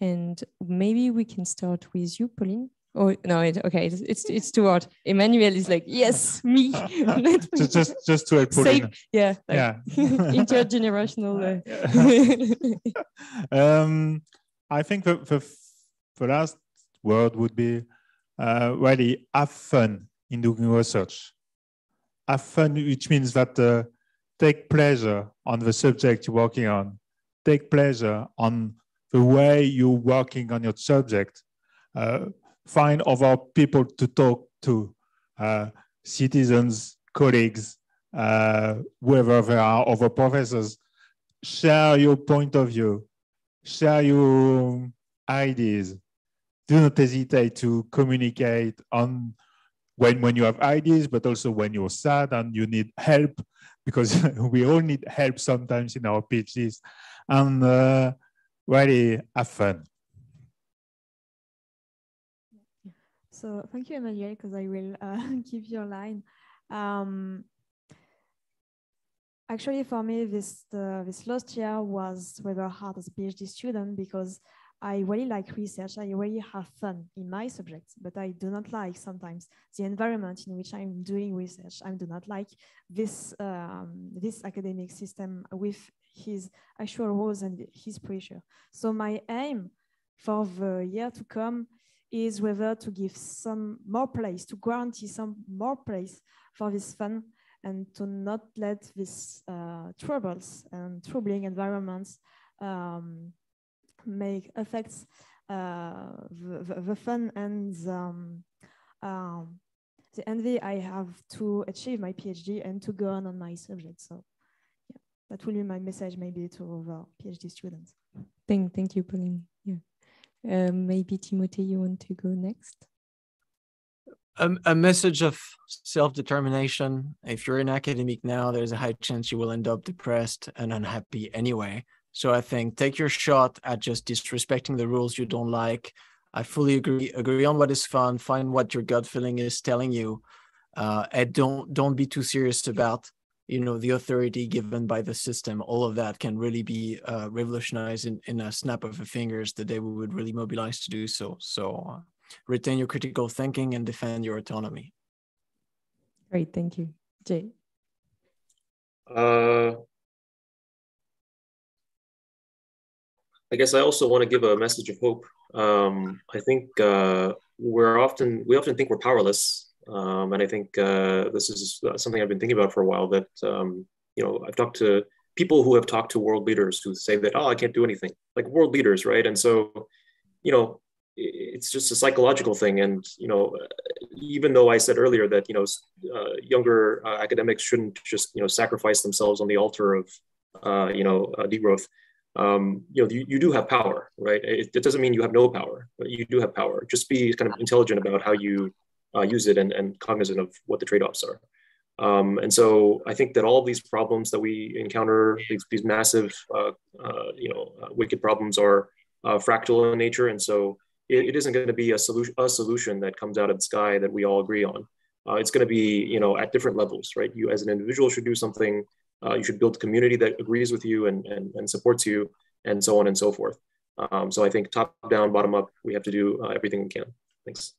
And maybe we can start with you, Pauline. Oh no, okay, it's too hard. Emmanuel is like, yes, me. just to help Pauline. Yeah, like yeah. Intergenerational. I think the last word would be really have fun in doing research. Have fun, which means that take pleasure on the subject you're working on. Take pleasure on the way you're working on your subject. Find other people to talk to, citizens, colleagues, whoever they are, other professors. Share your point of view. Share your ideas. Do not hesitate to communicate on when you have ideas, but also when you're sad and you need help, because we all need help sometimes in our PhDs. And really have fun. So thank you, Emmanuel, because I will give your line. Actually, for me, this last year was rather hard as a PhD student, because I really like research. I really have fun in my subjects, but I do not like sometimes the environment in which I'm doing research. I do not like this this academic system with his actual rules and his pressure. So my aim for the year to come is whether to give some more place, to guarantee some more place for this fun, and to not let these troubles and troubling environments make affects the fun and the envy I have to achieve my PhD and to go on my subject. So yeah, that will be my message maybe to the PhD students. Thank you, Pauline. Yeah. Maybe Timothée, you want to go next? A message of self-determination. If you're an academic now, there's a high chance you will end up depressed and unhappy anyway. So I think take your shot at just disrespecting the rules you don't like. I fully agree on what is fun, find what your gut feeling is telling you, and don't be too serious about, you know, the authority given by the system. All of that can really be revolutionized in a snap of the fingers the day we would really mobilize to do so. So retain your critical thinking and defend your autonomy. Great, thank you. Jay. I guess I also want to give a message of hope. I think we often think we're powerless, and I think this is something I've been thinking about for a while. That you know, I've talked to people who have talked to world leaders who say that, oh, I can't do anything, like world leaders, right? And so, you know, it's just a psychological thing. And you know, even though I said earlier that, you know, younger academics shouldn't just, you know, sacrifice themselves on the altar of you know, degrowth. You know, you do have power, right? It doesn't mean you have no power, but you do have power. Just be kind of intelligent about how you use it and cognizant of what the trade-offs are. And so I think that all of these problems that we encounter, these massive, you know, wicked problems are fractal in nature. And so it isn't going to be a solution that comes out of the sky that we all agree on. It's going to be, you know, at different levels, right? You as an individual should do something. You should build a community that agrees with you and supports you, and so on and so forth. So I think top down, bottom up, we have to do everything we can. Thanks.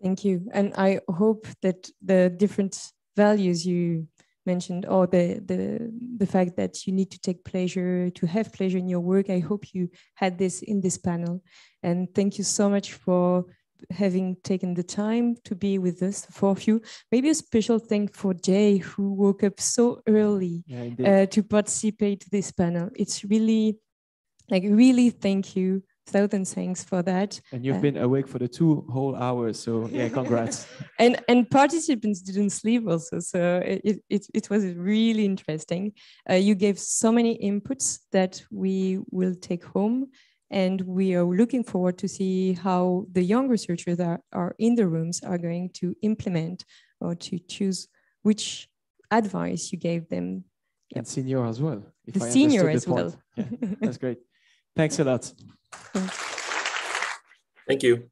Thank you. And I hope that the different values you mentioned, or the fact that you need to take pleasure, to have pleasure in your work, I hope you had this in this panel. And thank you so much for having taken the time to be with us, the four of you. Maybe a special thank for Jay, who woke up so early to participate to this panel. It's really, like, really thank you. Thousand thanks for that. And you've been awake for the 2 whole hours, so yeah, congrats. and participants didn't sleep also, so it was really interesting. You gave so many inputs that we will take home, and we are looking forward to see how the young researchers that are in the rooms are going to implement or to choose which advice you gave them. And senior as well. The senior as well. Yeah, that's great. Thanks a lot. Thank you.